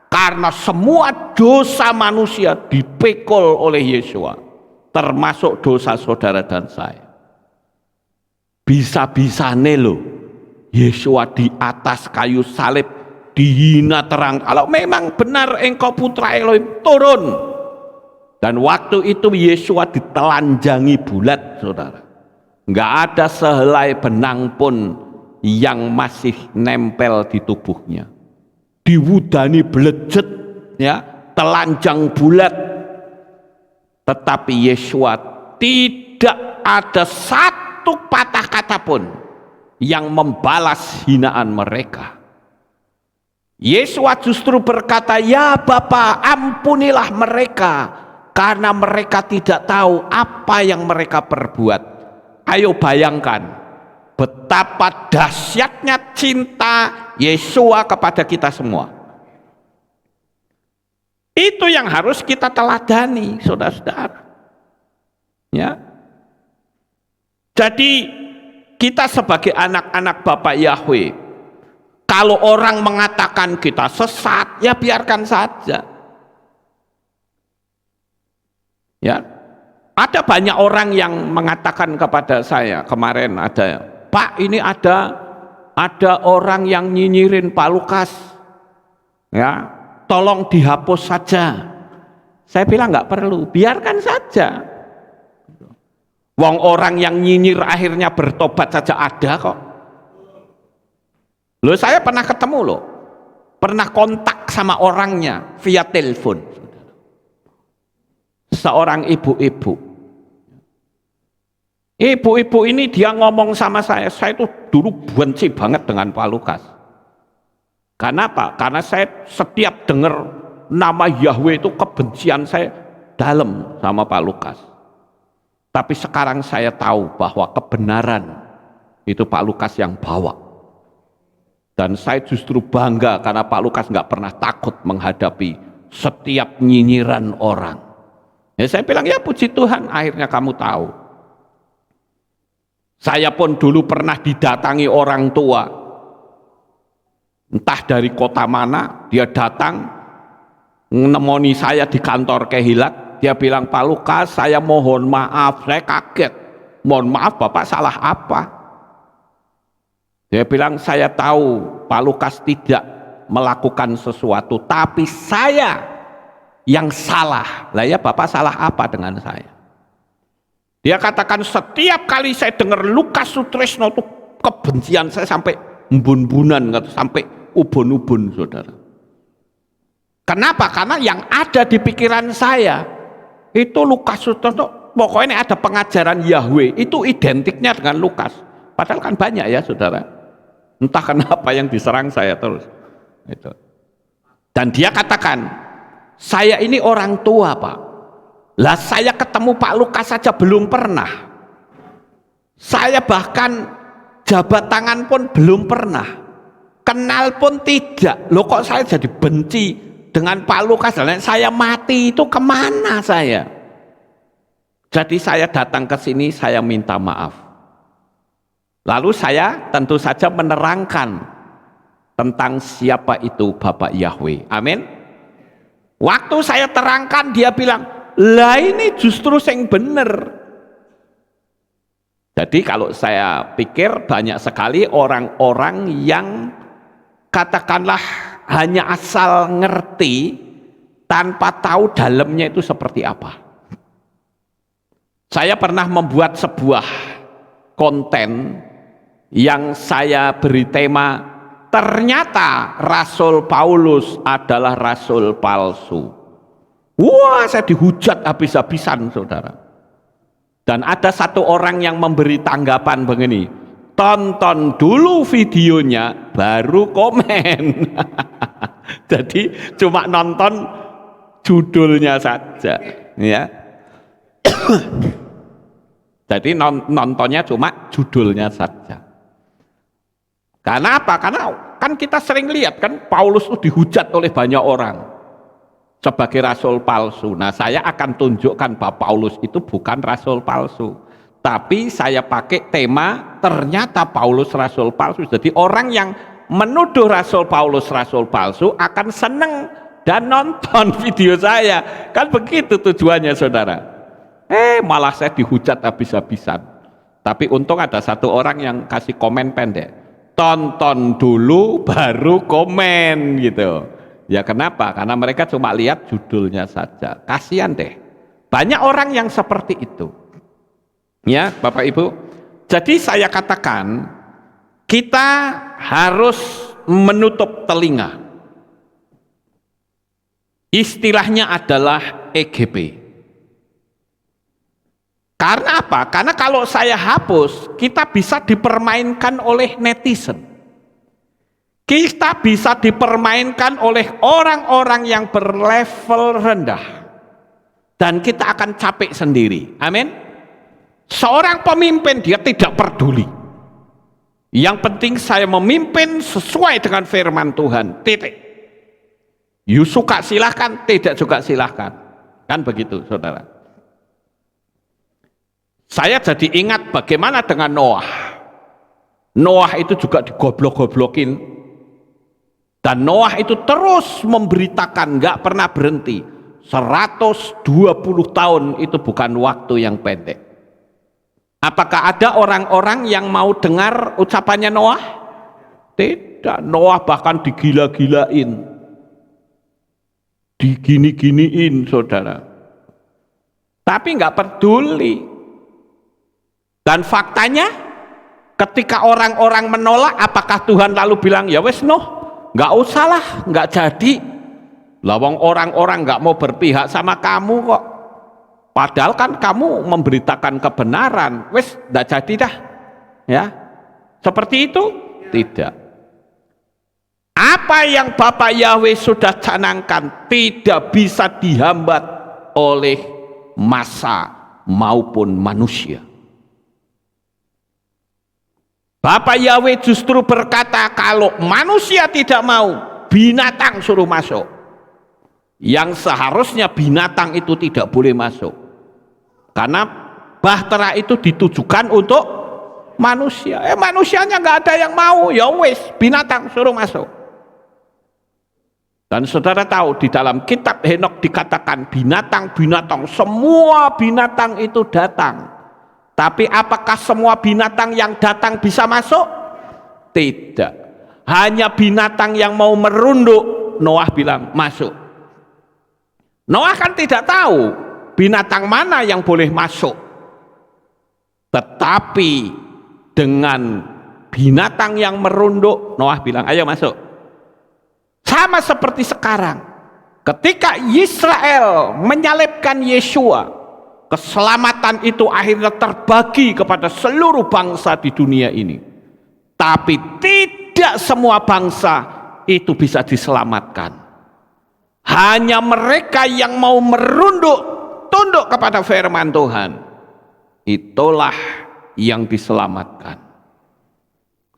Karena semua dosa manusia dipikul oleh Yesua, termasuk dosa saudara dan saya. Bisa-bisane loh Yesua di atas kayu salib dihina terang. Kalau memang benar engkau putra Elohim, turun. Dan waktu itu Yesua ditelanjangi bulat, saudara. Nggak ada sehelai benang pun yang masih nempel di tubuhnya. Diwudani belejet, ya, telanjang bulat. Tetapi Yesua tidak ada satu patah kata pun yang membalas hinaan mereka. Yesua justru berkata, ya Bapa, ampunilah mereka, karena mereka tidak tahu apa yang mereka perbuat. Ayo bayangkan betapa dahsyatnya cinta Yesua kepada kita semua. Itu yang harus kita teladani, saudara-saudara. Ya. Jadi kita sebagai anak-anak Bapak Yahweh, kalau orang mengatakan kita sesat, ya biarkan saja. Ya, ada banyak orang yang mengatakan kepada saya kemarin, ada, Pak, ini ada orang yang nyinyirin Pak Lukas, ya, tolong dihapus saja. Saya bilang nggak perlu, biarkan saja. Wong orang yang nyinyir akhirnya bertobat saja ada kok. Loh, saya pernah ketemu loh, pernah kontak sama orangnya via telepon. Seorang ibu-ibu. Ibu-ibu ini dia ngomong sama saya itu dulu benci banget dengan Pak Lukas. Karena apa? Karena saya setiap dengar nama Yahweh itu kebencian saya dalam sama Pak Lukas. Tapi sekarang saya tahu bahwa kebenaran itu Pak Lukas yang bawa. Dan saya justru bangga karena Pak Lukas nggak pernah takut menghadapi setiap nyinyiran orang. Ya saya bilang, ya puji Tuhan akhirnya kamu tahu. Saya pun dulu pernah didatangi orang tua. Entah dari kota mana, dia datang menemui saya di kantor Kehilat. Dia bilang, Pak Lukas, saya mohon maaf, saya kaget. Mohon maaf Bapak, salah apa? Dia bilang, saya tahu Pak Lukas tidak melakukan sesuatu, tapi saya yang salah. Lah ya Bapak salah apa dengan saya? Dia katakan, setiap kali saya dengar Lukas Sutrisno itu kebencian saya sampai embun-bunan, sampai ubun-ubun, saudara. Kenapa? Karena yang ada di pikiran saya itu Lukas Sutrisno, pokoknya ada pengajaran Yahweh, itu identiknya dengan Lukas. Padahal kan banyak ya saudara. Entah kenapa yang diserang saya terus. Itu. Dan dia katakan, saya ini orang tua Pak. Lah saya ketemu Pak Lukas saja belum pernah. Saya bahkan jabat tangan pun belum pernah. Kenal pun tidak. Loh kok saya jadi benci dengan Pak Lukas? Dan saya mati itu kemana saya? Jadi saya datang ke sini, saya minta maaf. Lalu saya tentu saja menerangkan tentang siapa itu Bapak Yahweh. Amin. Waktu saya terangkan, dia bilang, lah ini justru yang benar. Jadi kalau saya pikir banyak sekali orang-orang yang katakanlah hanya asal ngerti tanpa tahu dalamnya itu seperti apa. Saya pernah membuat sebuah konten yang saya beri tema, ternyata Rasul Paulus adalah rasul palsu. Wah, saya dihujat habis-habisan saudara. Dan ada satu orang yang memberi tanggapan begini, tonton dulu videonya baru komen. Jadi cuma nonton judulnya saja ya. Jadi nontonnya cuma judulnya saja. Karena apa? Karena kan kita sering lihat kan Paulus itu dihujat oleh banyak orang sebagai rasul palsu. Nah, saya akan tunjukkan bahwa Paulus itu bukan rasul palsu. Tapi saya pakai tema ternyata Paulus rasul palsu. Jadi orang yang menuduh rasul Paulus rasul palsu akan seneng dan nonton video saya. Kan begitu tujuannya saudara. Malah saya dihujat habis-habisan. Tapi untung ada satu orang yang kasih komen pendek. Tonton dulu baru komen gitu. Ya kenapa? Karena mereka cuma lihat judulnya saja. Kasihan deh. Banyak orang yang seperti itu. Ya, Bapak Ibu. Jadi saya katakan kita harus menutup telinga. Istilahnya adalah EGP. Karena apa? Karena kalau saya hapus, kita bisa dipermainkan oleh netizen. Kita bisa dipermainkan oleh orang-orang yang berlevel rendah. Dan kita akan capek sendiri. Amin. Seorang pemimpin dia tidak peduli. Yang penting saya memimpin sesuai dengan firman Tuhan. Titik. You suka silahkan, tidak juga silahkan. Kan begitu, saudara. Saya jadi ingat bagaimana dengan Noah. Noah itu juga digoblok-goblokin. Dan Noah itu terus memberitakan, nggak pernah berhenti. 120 tahun itu bukan waktu yang pendek. Apakah ada orang-orang yang mau dengar ucapannya Noah? Tidak. Noah bahkan digila-gilain. Digini-giniin, saudara. Tapi nggak peduli. Dan faktanya, ketika orang-orang menolak, apakah Tuhan lalu bilang, ya wes Nuh, nggak usah lah, nggak jadi. Lawang orang-orang nggak mau berpihak sama kamu kok. Padahal kan kamu memberitakan kebenaran, wes nggak jadi dah. Ya, seperti itu? Tidak. Apa yang Bapak Yahweh sudah canangkan tidak bisa dihambat oleh massa maupun manusia. Bapak Yahweh justru berkata, kalau manusia tidak mau, binatang suruh masuk. Yang seharusnya binatang itu tidak boleh masuk. Karena bahtera itu ditujukan untuk manusia. Manusianya nggak ada yang mau, ya wes, binatang suruh masuk. Dan saudara tahu di dalam kitab Henokh dikatakan binatang-binatang, semua binatang itu datang. Tapi apakah semua binatang yang datang bisa masuk? Tidak. Hanya binatang yang mau merunduk, Noah bilang masuk. Noah kan tidak tahu binatang mana yang boleh masuk. Tetapi dengan binatang yang merunduk, Noah bilang ayo masuk. Sama seperti sekarang. Ketika Israel menyalibkan Yesua, keselamatan itu akhirnya terbagi kepada seluruh bangsa di dunia ini. Tapi tidak semua bangsa itu bisa diselamatkan. Hanya mereka yang mau merunduk, tunduk kepada firman Tuhan, itulah yang diselamatkan.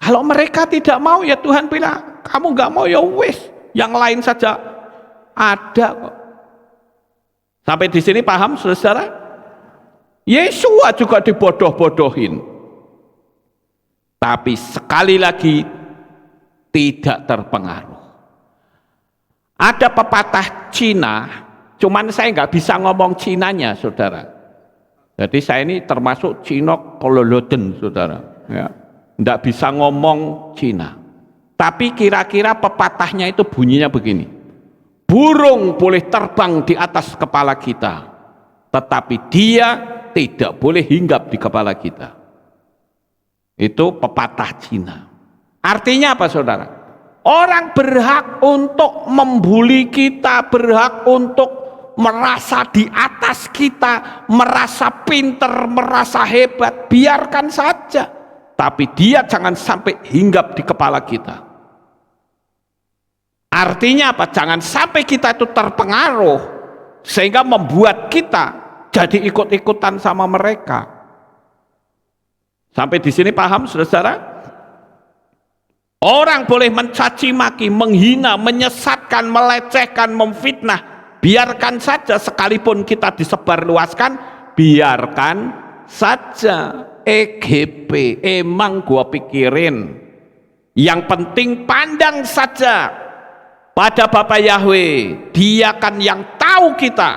Kalau mereka tidak mau, ya Tuhan bilang, kamu gak mau ya wis, yang lain saja ada kok. Sampai di sini paham, saudara? Yesua juga dibodoh-bodohin. Tapi sekali lagi tidak terpengaruh. Ada pepatah Cina, cuman saya nggak bisa ngomong Cinanya, saudara. Jadi saya ini termasuk Cina kololoden, saudara. Ya, nggak bisa ngomong Cina. Tapi kira-kira pepatahnya itu bunyinya begini. Burung boleh terbang di atas kepala kita, tetapi dia tidak boleh hinggap di kepala kita. Itu pepatah Cina. Artinya apa, saudara? Orang berhak untuk membuli kita, berhak untuk merasa di atas kita, merasa pinter, merasa hebat, biarkan saja. Tapi dia jangan sampai hinggap di kepala kita. Artinya apa? Jangan sampai kita itu terpengaruh sehingga membuat kita jadi ikut-ikutan sama mereka. Sampai di sini paham, saudara? Orang boleh mencaci maki, menghina, menyesatkan, melecehkan, memfitnah. Biarkan saja, sekalipun kita disebarluaskan, biarkan saja. EGP, emang gua pikirin. Yang penting pandang saja pada Bapak Yahweh. Dia kan yang tahu kita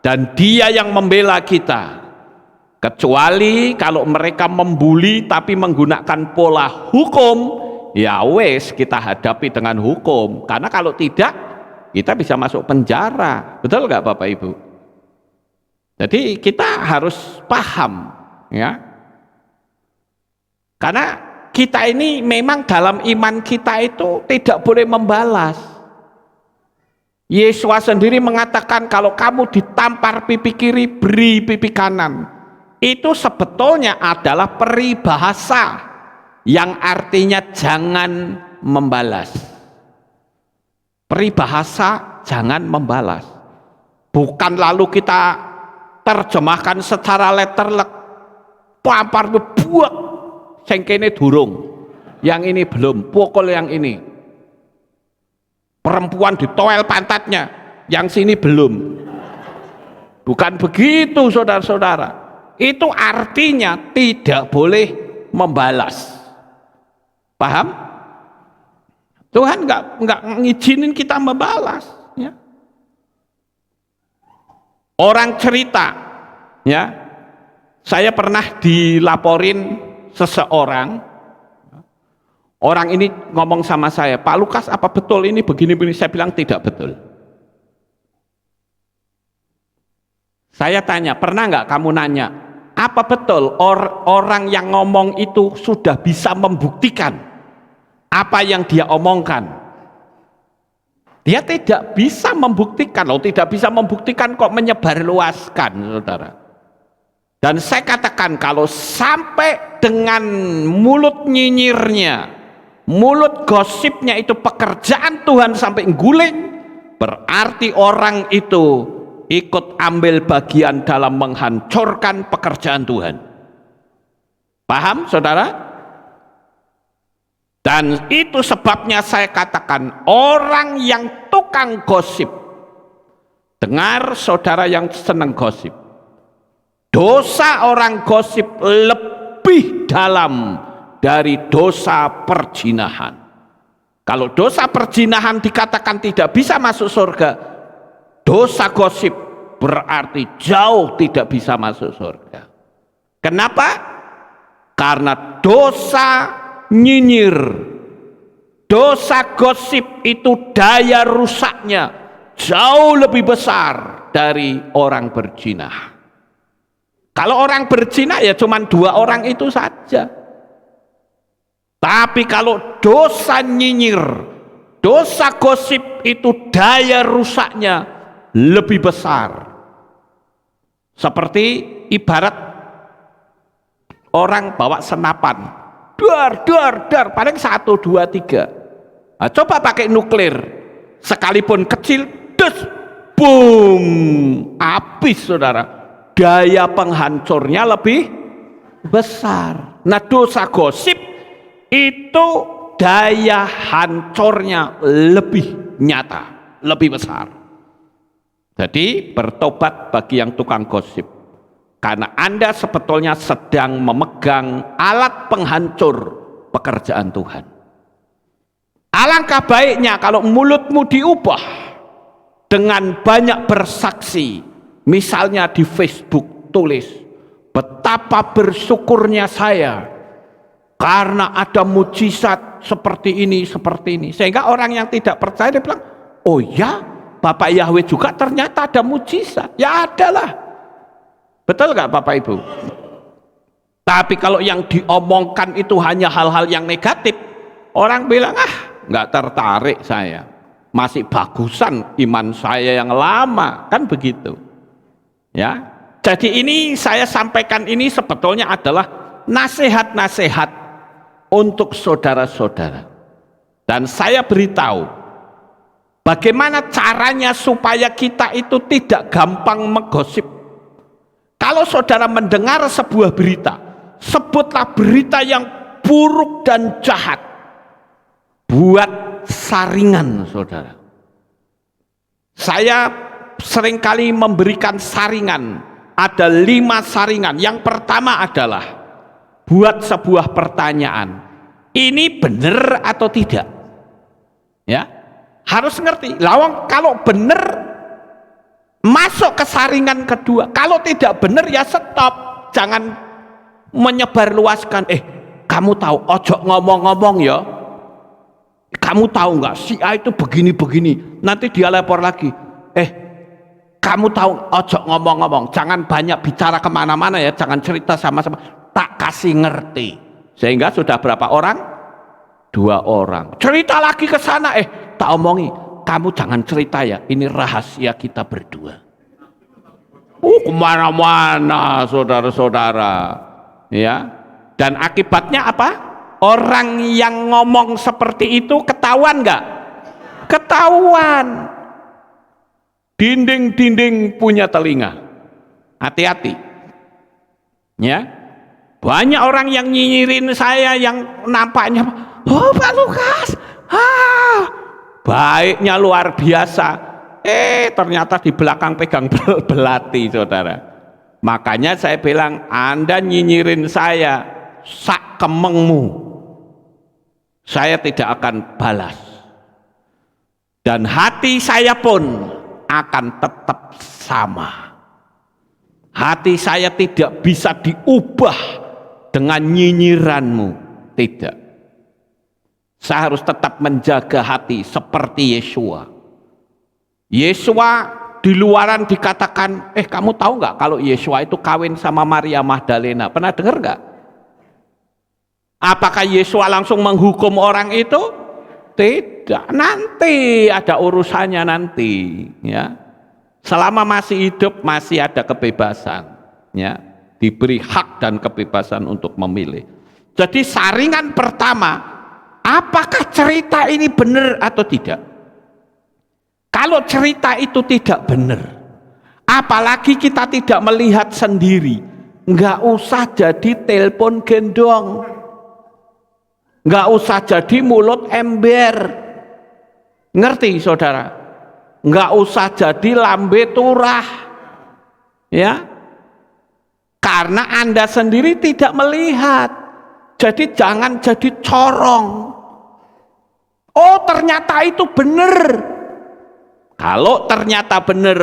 dan dia yang membela kita. Kecuali kalau mereka membuli tapi menggunakan pola hukum, ya wes kita hadapi dengan hukum. Karena kalau tidak, kita bisa masuk penjara. Betul nggak Bapak Ibu? Jadi kita harus paham, ya. Karena kita ini memang dalam iman kita itu tidak boleh membalas. Yesus sendiri mengatakan kalau kamu ditampar pipi kiri, beri pipi kanan. itu sebetulnya adalah peribahasa yang artinya jangan membalas. Peribahasa jangan membalas. Bukan lalu kita terjemahkan secara letterlek. Pampar buak, sengkene durung. Yang ini belum, pukul yang ini. Perempuan ditoel pantatnya, yang sini belum. Bukan begitu saudara-saudara. Itu artinya tidak boleh membalas. Paham? Tuhan nggak ngizinin kita membalas. Ya. Orang cerita, ya, saya pernah dilaporin seseorang. Orang ini ngomong sama saya, Pak Lukas, apa betul ini begini-begini? Saya bilang tidak betul. Saya tanya, pernah nggak kamu nanya, apa betul orang yang ngomong itu sudah bisa membuktikan apa yang dia omongkan? Dia tidak bisa membuktikan, loh, tidak bisa membuktikan kok menyebarluaskan, saudara. Dan saya katakan kalau sampai dengan mulut nyinyirnya, mulut gosipnya itu pekerjaan Tuhan sampai guling, berarti orang itu ikut ambil bagian dalam menghancurkan pekerjaan Tuhan. Paham saudara? Dan itu sebabnya saya katakan orang yang tukang gosip, dengar saudara yang senang gosip, dosa orang gosip lebih dalam dari dosa perzinahan. Kalau dosa perzinahan dikatakan tidak bisa masuk surga, dosa gosip berarti jauh tidak bisa masuk surga. Kenapa? Karena dosa nyinyir, dosa gosip itu daya rusaknya jauh lebih besar dari orang berzina. Kalau orang berzina ya cuma 2 orang itu saja. Tapi kalau dosa nyinyir, dosa gosip itu daya rusaknya lebih besar. Seperti ibarat orang bawa senapan, dar, paling 1, 2, 3. Nah, coba pakai nuklir, sekalipun kecil, des, boom, habis saudara. Daya penghancurnya lebih besar. Nah, dosa gosip itu daya hancurnya lebih nyata, lebih besar. Jadi bertobat bagi yang tukang gosip, karena Anda sebetulnya sedang memegang alat penghancur pekerjaan Tuhan. Alangkah baiknya kalau mulutmu diubah dengan banyak bersaksi. Misalnya di Facebook tulis, betapa bersyukurnya saya karena ada mujizat seperti ini. Sehingga orang yang tidak percaya dia bilang, oh ya, Bapak Yahweh juga ternyata ada mujizat. Ya adalah. Betul nggak Bapak Ibu? Tapi kalau yang diomongkan itu hanya hal-hal yang negatif, orang bilang, nggak tertarik saya. Masih bagusan iman saya yang lama. Kan begitu. Ya, jadi ini saya sampaikan ini sebetulnya adalah nasihat-nasihat untuk saudara-saudara. Dan saya beritahu bagaimana caranya supaya kita itu tidak gampang menggosip. Kalau saudara mendengar sebuah berita, sebutlah berita yang buruk dan jahat. Buat saringan saudara. Saya seringkali memberikan saringan, ada 5 saringan. Yang pertama adalah buat sebuah pertanyaan, ini benar atau tidak? Ya, harus ngerti. Lawang kalau benar masuk ke saringan kedua, kalau tidak benar ya stop, jangan menyebarluaskan. Kamu tahu, ojo ngomong-ngomong ya. Kamu tahu nggak si A itu begini-begini, nanti dia lapor lagi. Kamu tahu, ojo ngomong-ngomong, jangan banyak bicara kemana-mana ya, jangan cerita sama-sama, tak kasih ngerti. Sehingga sudah berapa orang? 2 orang. Cerita lagi ke sana, tak omongi, kamu jangan cerita ya, ini rahasia kita berdua. kemana-mana, saudara-saudara. Ya, dan akibatnya apa? Orang yang ngomong seperti itu ketahuan nggak? Ketahuan. Dinding-dinding punya telinga. Hati-hati. Ya, banyak orang yang nyinyirin saya yang nampaknya, oh Pak Lukas, baiknya luar biasa. Ternyata di belakang pegang belati, saudara. Makanya saya bilang, Anda nyinyirin saya, sak kemengmu, saya tidak akan balas. Dan hati saya pun akan tetap sama. Hati saya tidak bisa diubah dengan nyinyiranmu, tidak. Saya harus tetap menjaga hati seperti Yesua. Yesua di luaran dikatakan, kamu tahu nggak kalau Yesua itu kawin sama Maria Magdalena? Pernah dengar nggak? Apakah Yesua langsung menghukum orang itu? Tidak, nanti ada urusannya nanti, ya. Selama masih hidup masih ada kebebasan, ya, diberi hak dan kebebasan untuk memilih. Jadi saringan pertama, apakah cerita ini benar atau tidak? Kalau cerita itu tidak benar, apalagi kita tidak melihat sendiri, nggak usah jadi telepon gendong, nggak usah jadi mulut ember, ngerti saudara? Nggak usah jadi lambe turah, ya, karena Anda sendiri tidak melihat. Jadi jangan jadi corong. Oh ternyata itu benar. Kalau ternyata benar,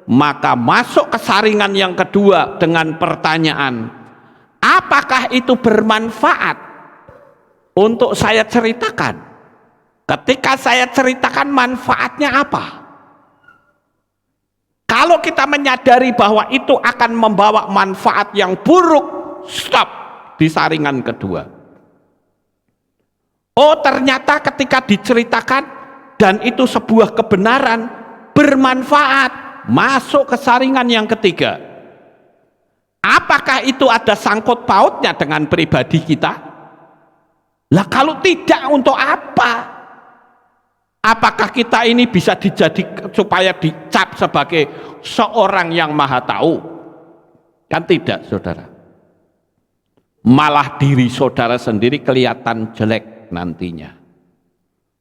maka masuk ke saringan yang kedua dengan pertanyaan, apakah itu bermanfaat untuk saya ceritakan? Ketika saya ceritakan, manfaatnya apa? Kalau kita menyadari bahwa itu akan membawa manfaat yang buruk, stop di saringan kedua. Oh ternyata ketika diceritakan dan itu sebuah kebenaran, bermanfaat, masuk ke saringan yang ketiga. Apakah itu ada sangkut pautnya dengan pribadi kita? Lah kalau tidak, untuk apa? Apakah kita ini bisa dijadikan supaya dicap sebagai seorang yang maha tahu? Kan tidak, saudara. Malah diri saudara sendiri kelihatan jelek nantinya,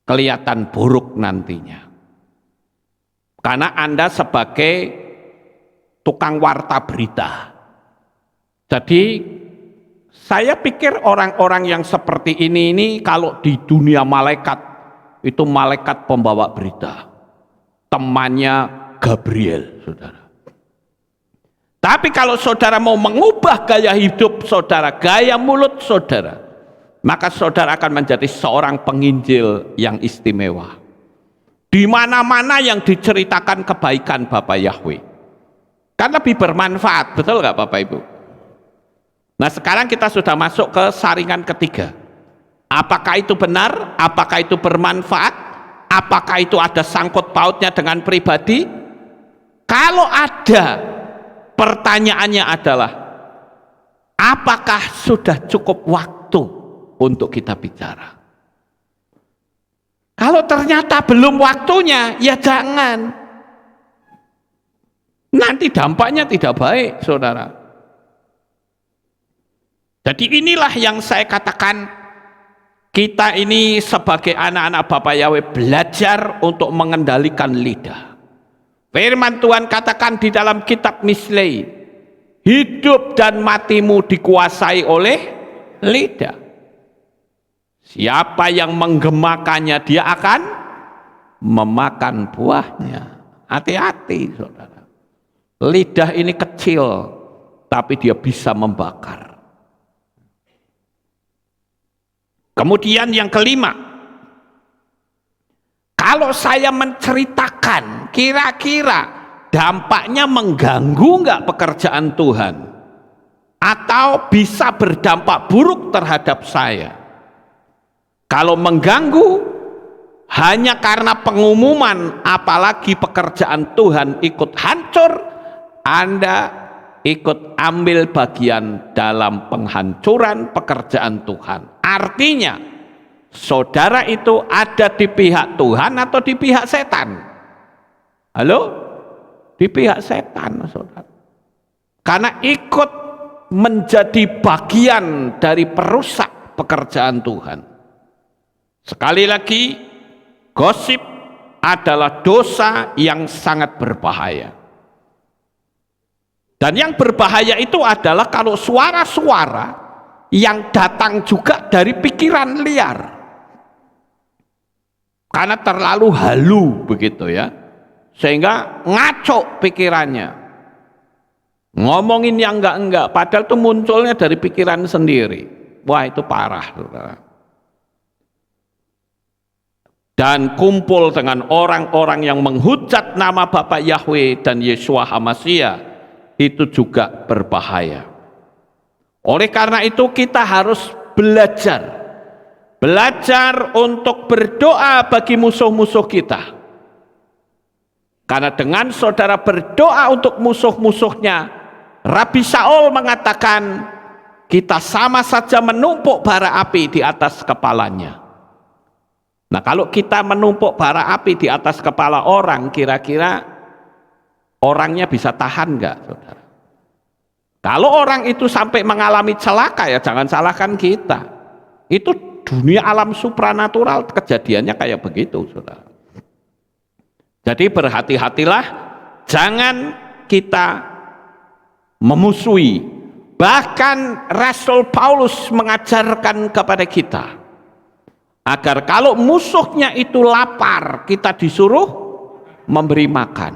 kelihatan buruk nantinya, karena Anda sebagai tukang warta berita. Jadi saya pikir orang-orang yang seperti ini kalau di dunia malaikat, itu malaikat pembawa berita, temannya Gabriel, saudara. Tapi kalau saudara mau mengubah gaya hidup saudara, gaya mulut saudara, maka saudara akan menjadi seorang penginjil yang istimewa. Di mana-mana yang diceritakan kebaikan Bapak Yahweh, kan lebih bermanfaat, betul nggak Bapak Ibu? Nah sekarang kita sudah masuk ke saringan ketiga. Apakah itu benar? Apakah itu bermanfaat? Apakah itu ada sangkut pautnya dengan pribadi? Kalau ada, pertanyaannya adalah, apakah sudah cukup waktu untuk kita bicara? Kalau ternyata belum waktunya, ya jangan. Nanti dampaknya tidak baik, saudara. Jadi inilah yang saya katakan, kita ini sebagai anak-anak Bapak Yahweh belajar untuk mengendalikan lidah. Firman Tuhan katakan di dalam kitab Mislei, hidup dan matimu dikuasai oleh lidah. Siapa yang menggemakannya, dia akan memakan buahnya. Hati-hati saudara. Lidah ini kecil, tapi dia bisa membakar. Kemudian yang kelima, kalau saya menceritakan, kira-kira dampaknya mengganggu nggak pekerjaan Tuhan? Atau bisa berdampak buruk terhadap saya? Kalau mengganggu, hanya karena pengumuman, apalagi pekerjaan Tuhan ikut hancur, Anda ikut ambil bagian dalam penghancuran pekerjaan Tuhan. Artinya, saudara itu ada di pihak Tuhan atau di pihak setan? Halo? Di pihak setan, saudara. Karena ikut menjadi bagian dari perusak pekerjaan Tuhan. Sekali lagi, gosip adalah dosa yang sangat berbahaya. Dan yang berbahaya itu adalah kalau suara-suara yang datang juga dari pikiran liar. Karena terlalu halu begitu ya. Sehingga ngaco pikirannya. Ngomongin yang enggak-enggak, padahal itu munculnya dari pikiran sendiri. Wah, itu parah, saudara. Dan kumpul dengan orang-orang yang menghujat nama Bapak Yahweh dan Yeshua HaMasyiah, itu juga berbahaya. Oleh karena itu kita harus belajar untuk berdoa bagi musuh-musuh kita. Karena dengan saudara berdoa untuk musuh-musuhnya, Rabi Saul mengatakan kita sama saja menumpuk bara api di atas kepalanya. Nah, kalau kita menumpuk bara api di atas kepala orang, kira-kira orangnya bisa tahan enggak, saudara? Kalau orang itu sampai mengalami celaka, ya jangan salahkan kita. Itu dunia alam supranatural, kejadiannya kayak begitu, saudara. Jadi berhati-hatilah, jangan kita memusuhi. Bahkan Rasul Paulus mengajarkan kepada kita agar kalau musuhnya itu lapar, kita disuruh memberi makan.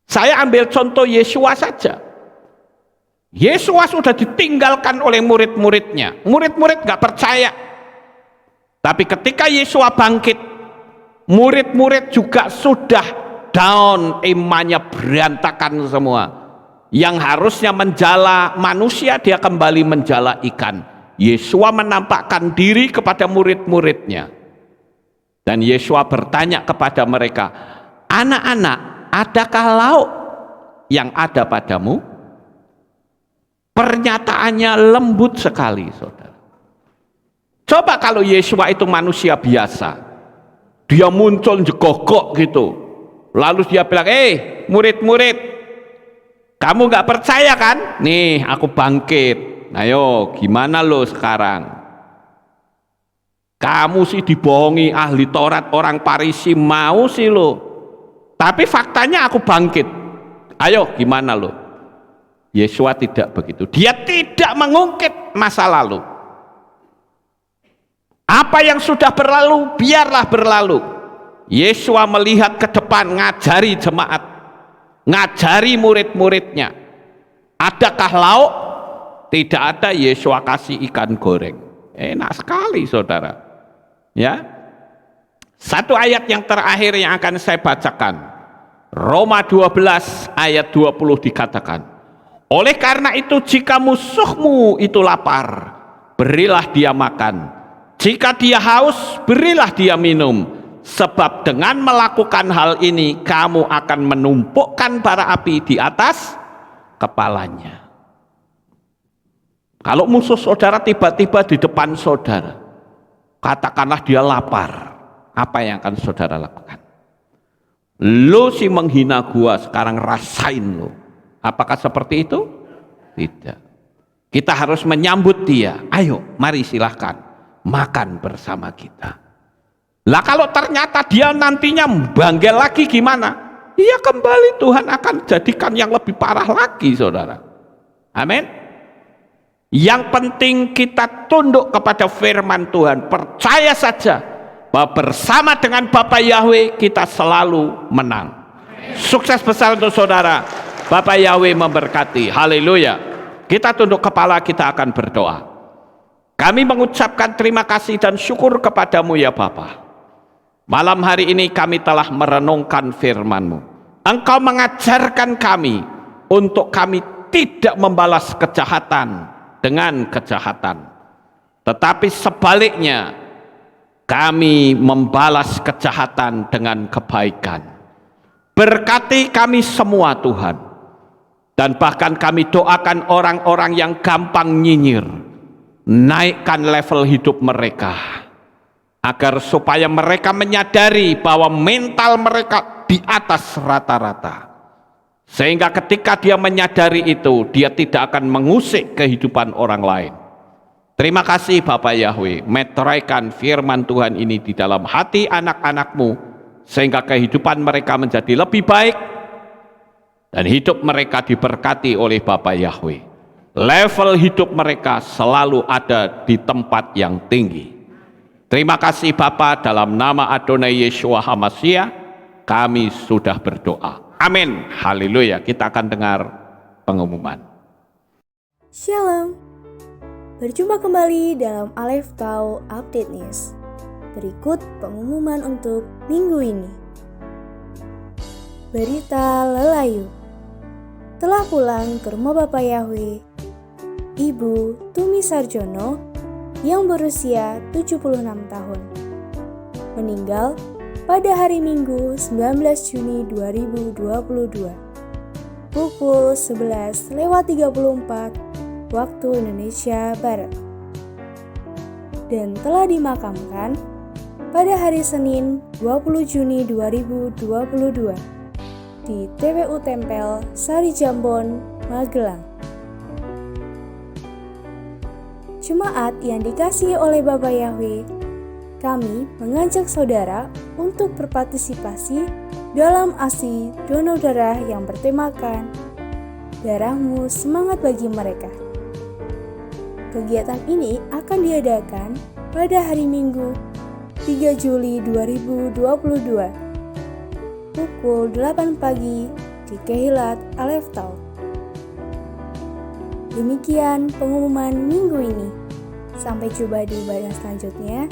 Saya ambil contoh Yesua saja. Yesua sudah ditinggalkan oleh murid-muridnya. Murid-murid gak percaya. Tapi ketika Yesua bangkit, murid-murid juga sudah down, imannya berantakan semua. Yang harusnya menjala manusia, dia kembali menjala ikan. Yesua menampakkan diri kepada murid-muridnya. Dan Yesua bertanya kepada mereka, anak-anak, adakah lauk yang ada padamu? Pernyataannya lembut sekali, saudara. Coba kalau Yesua itu manusia biasa, dia muncul jegogok gitu, lalu dia bilang, murid-murid, kamu gak percaya kan? Nih aku bangkit. Ayo, gimana lo sekarang? Kamu sih dibohongi ahli Taurat, orang Parisi, mau sih lo. Tapi faktanya aku bangkit. Ayo, gimana lo? Yesua tidak begitu. Dia tidak mengungkit masa lalu. Apa yang sudah berlalu, biarlah berlalu. Yesua melihat ke depan, ngajari jemaat, ngajari murid-muridnya. Adakah lauk? Tidak ada. Yesua kasih ikan goreng. Enak sekali, saudara. Ya, satu ayat yang terakhir yang akan saya bacakan, Roma 12 ayat 20 dikatakan, oleh karena itu jika musuhmu itu lapar, berilah dia makan. Jika dia haus, berilah dia minum. Sebab dengan melakukan hal ini, kamu akan menumpukkan bara api di atas kepalanya. Kalau musuh saudara tiba-tiba di depan saudara, katakanlah dia lapar, apa yang akan saudara lakukan? Lo sih menghina gua, sekarang rasain lo. Apakah seperti itu? Tidak. Kita harus menyambut dia. Ayo, mari silahkan makan bersama kita. Lah kalau ternyata dia nantinya banggal lagi gimana? Iya, kembali Tuhan akan jadikan yang lebih parah lagi, saudara. Amin. Yang penting kita tunduk kepada firman Tuhan, percaya saja bahwa bersama dengan Bapak Yahweh kita selalu menang. Sukses besar untuk saudara. Bapak Yahweh memberkati. Haleluya. Kita tunduk kepala, kita akan berdoa. Kami mengucapkan terima kasih dan syukur kepadamu ya Bapa. Malam hari ini kami telah merenungkan firman-Mu. Engkau mengajarkan kami untuk kami tidak membalas kejahatan dengan kejahatan, tetapi sebaliknya kami membalas kejahatan dengan kebaikan. Berkati kami semua Tuhan. Dan bahkan kami doakan orang-orang yang gampang nyinyir, naikkan level hidup mereka, agar supaya mereka menyadari bahwa mental mereka di atas rata-rata. Sehingga ketika dia menyadari itu, dia tidak akan mengusik kehidupan orang lain. Terima kasih Bapak Yahweh, meteraikan firman Tuhan ini di dalam hati anak-anak-Mu, sehingga kehidupan mereka menjadi lebih baik, dan hidup mereka diberkati oleh Bapak Yahweh. Level hidup mereka selalu ada di tempat yang tinggi. Terima kasih Bapa, dalam nama Adonai Yeshua HaMashiach kami sudah berdoa. Amin. Haleluya. Kita akan dengar pengumuman. Shalom. Berjumpa kembali dalam Aleph Tau Update News. Berikut pengumuman untuk minggu ini. Berita Lelayu. Telah pulang ke rumah Bapak Yahweh Ibu Tumi Sarjono yang berusia 76 tahun. Meninggal pada hari Minggu 19 Juni 2022 pukul 11:34 waktu Indonesia Barat, dan telah dimakamkan pada hari Senin 20 Juni 2022 di TPU Tempel Sari Jambon, Magelang. Jemaat yang dikasihi oleh Bapak Yahweh, kami mengajak saudara untuk berpartisipasi dalam aksi donor darah yang bertemakan "Darahmu Semangat Bagi Mereka". Kegiatan ini akan diadakan pada hari Minggu 3 Juli 2022 pukul 8 pagi di Kehilat Aleph Tau. Demikian pengumuman minggu ini. Sampai jumpa di ibadah selanjutnya.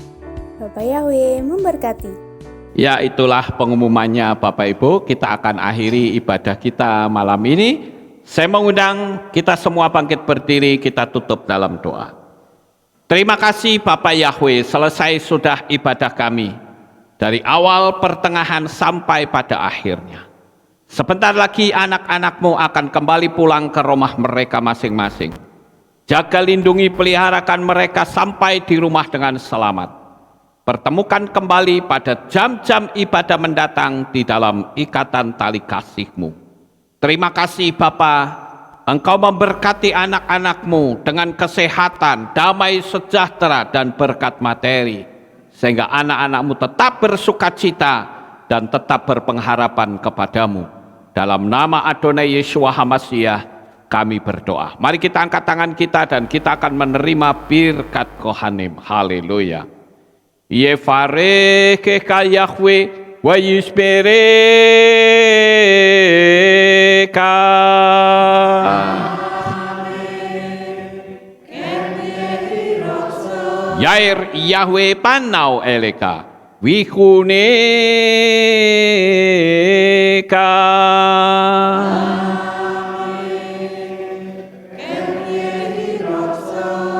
Bapak Yahweh memberkati. Ya, itulah pengumumannya Bapak Ibu. Kita akan akhiri ibadah kita malam ini. Saya mengundang kita semua bangkit berdiri, kita tutup dalam doa. Terima kasih Bapak Yahweh, selesai sudah ibadah kami. Dari awal, pertengahan, sampai pada akhirnya. Sebentar lagi anak-anak-Mu akan kembali pulang ke rumah mereka masing-masing. Jaga, lindungi, peliharakan mereka sampai di rumah dengan selamat. Pertemukan kembali pada jam-jam ibadah mendatang di dalam ikatan tali kasih-Mu. Terima kasih Bapa, Engkau memberkati anak-anak-Mu dengan kesehatan, damai sejahtera, dan berkat materi. Sehingga anak-anak-Mu tetap bersukacita dan tetap berpengharapan kepadamu. Dalam nama Adonai Yeshua HaMashiach kami berdoa. Mari kita angkat tangan kita dan kita akan menerima birkat Kohanim. Haleluya. Yevarecheka Yahweh wa yisbereka. Yair Yahweh panau eleka wihuneka.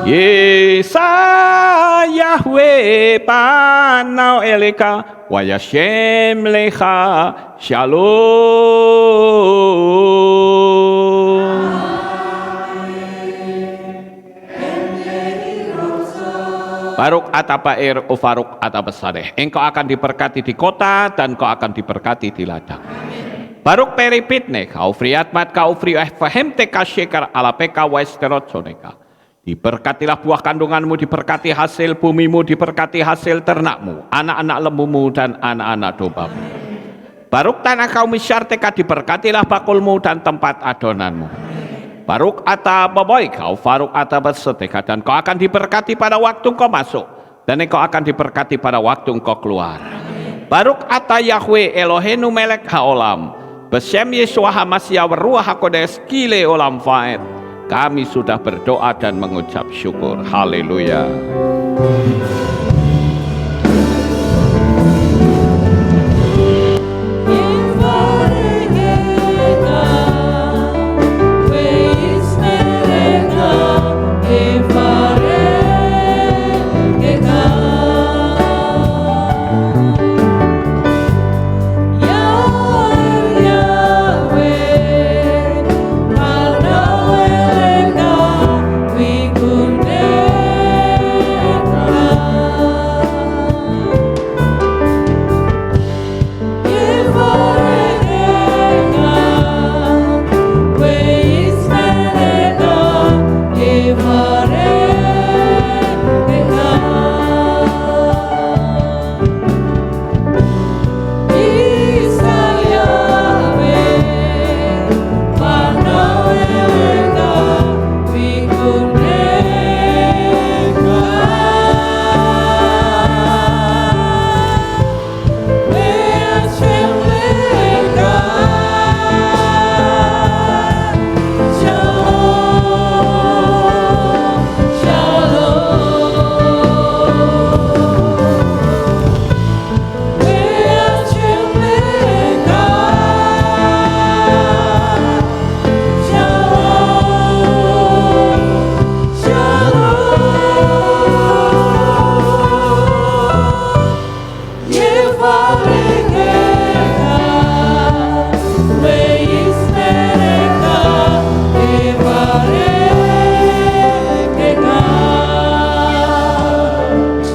Yesa Yahweh panau eleka wa yashem lecha shalom. Baruk atapair ufaruk atapasadeh. Engkau akan diberkati di kota dan kau akan diberkati di ladang. Baruk peripitne kau friatmat kau fri fahemte kasyekar ala peka westerot soneka. Diberkatilah buah kandunganmu, diberkati hasil bumimu, diberkati hasil ternakmu, anak-anak lembumu dan anak-anak dombamu. Baruk tanah kau misyarteka, diberkatilah bakulmu dan tempat adonanmu. Baruk ata baboy kau faruk ata berseteka, dan kau akan diberkati pada waktu kau masuk dan engkau akan diberkati pada waktu engkau keluar. Baruk ata Yahweh Elohenu melek haolam besem Yeshua HaMashiach ruah hakodes kile olam faed. Kami sudah berdoa dan mengucap syukur. Haleluya.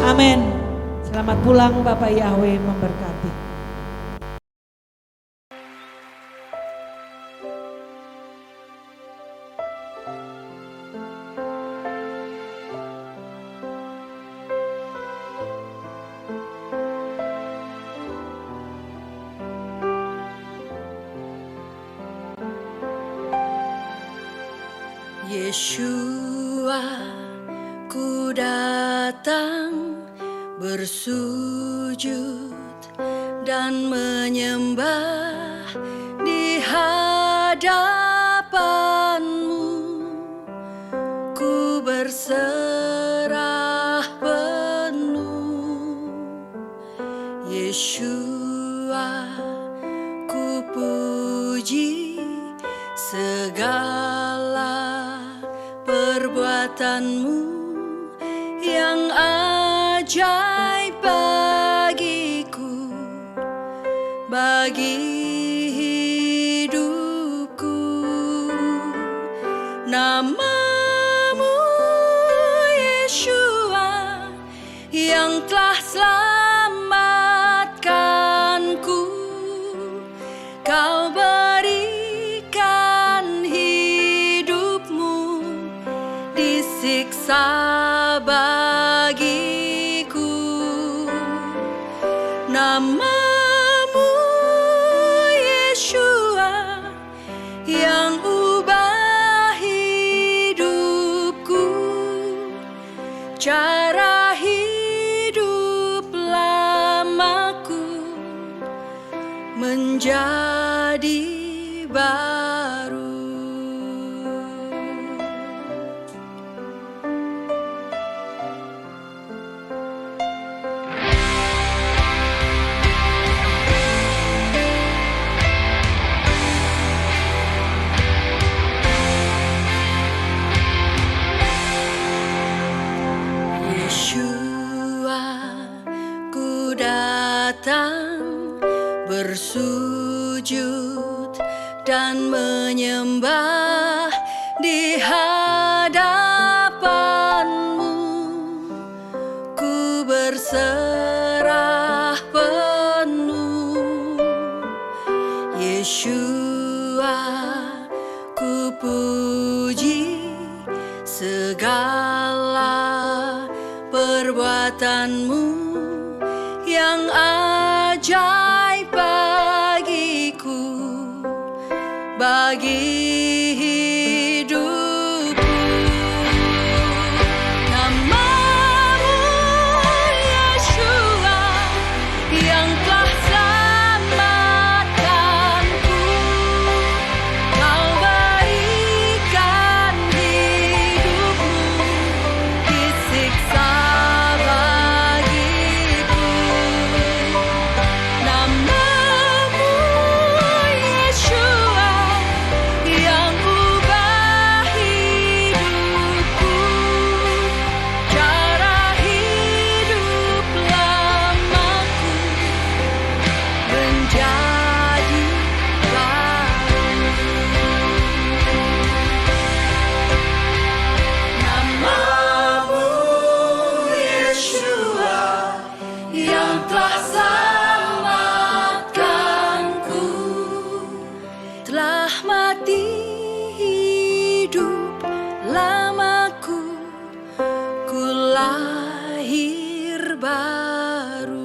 Amin. Selamat pulang, Bapak Yahweh memberkati. Yeshua, ku datang bersujud dan menyembah di hadapan-Mu. Ku berserah penuh. Yeshua, ku puji segala perbuatan-Mu yang ajaib bagiku, bagi hidupku. Nama-Mu Yeshua yang telah selamatkanku. Kau berikan hidupmu disiksa bagiku. Nama-Mu Yeshua yang ubah hidupku, cara hidup lamaku menjadi baru. Yeshua, ku datang bersujud dan menyembah di hadapan-Mu. Ku berserah penuh. Yeshua, ku puji segala perbuatan-Mu yang ajaib bagiku, bagi hidupku. Nama-Mu Yeshua yang telah selamatkanku. Kau berikan hidupmu disiksa bagiku. Nama-Mu Yeshua yang ubah hidupku, cara hidup lamaku menjadi baru. Nama-Mu Yeshua yang telah selamatkanku, telah mati hidup lamaku, ku lahir baru.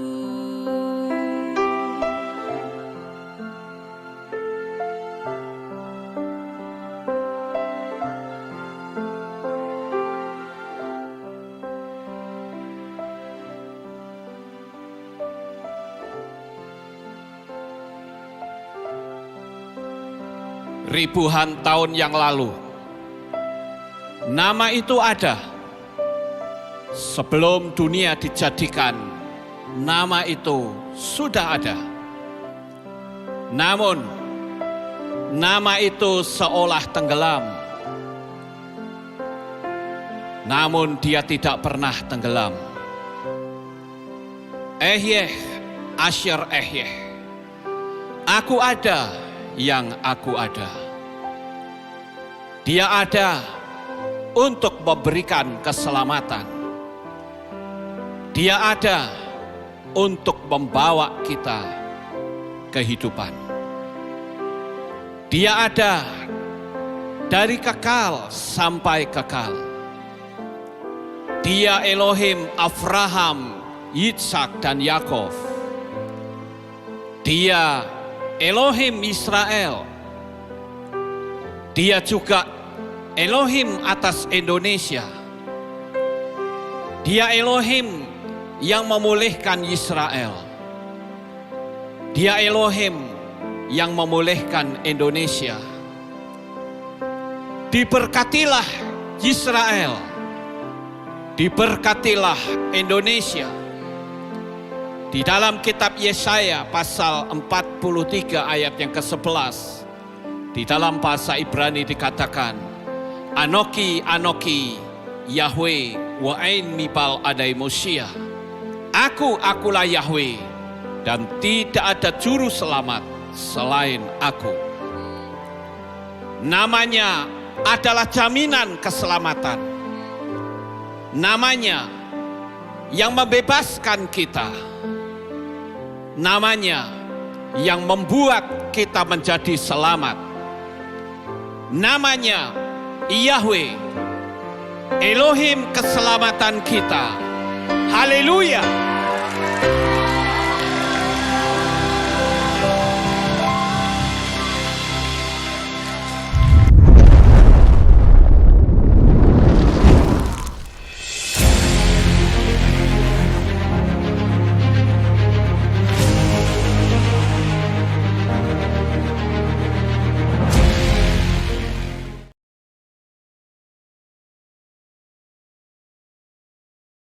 Ribuan tahun yang lalu, nama itu ada. Sebelum dunia dijadikan, nama itu sudah ada. Namun, nama itu seolah tenggelam. Namun dia tidak pernah tenggelam. Asher Ehyeh. Aku ada yang aku ada. Dia ada untuk memberikan keselamatan. Dia ada untuk membawa kita kehidupan. Dia ada dari kekal sampai kekal. Dia Elohim Abraham, Yitzhak dan Yakov. Dia Elohim Israel. Dia juga Elohim atas Indonesia. Dia Elohim yang memulihkan Israel. Dia Elohim yang memulihkan Indonesia. Diberkatilah Israel. Diberkatilah Indonesia. Di dalam kitab Yesaya pasal 43 ayat yang ke-11, di dalam bahasa Ibrani dikatakan, Anoki, Anoki, Yahweh, wa'ain mipal adai Mosia. Akulah Yahweh, dan tidak ada juru selamat selain aku. Namanya adalah jaminan keselamatan. Namanya yang membebaskan kita. Namanya yang membuat kita menjadi selamat. Namanya Yahweh, Elohim keselamatan kita. Haleluya.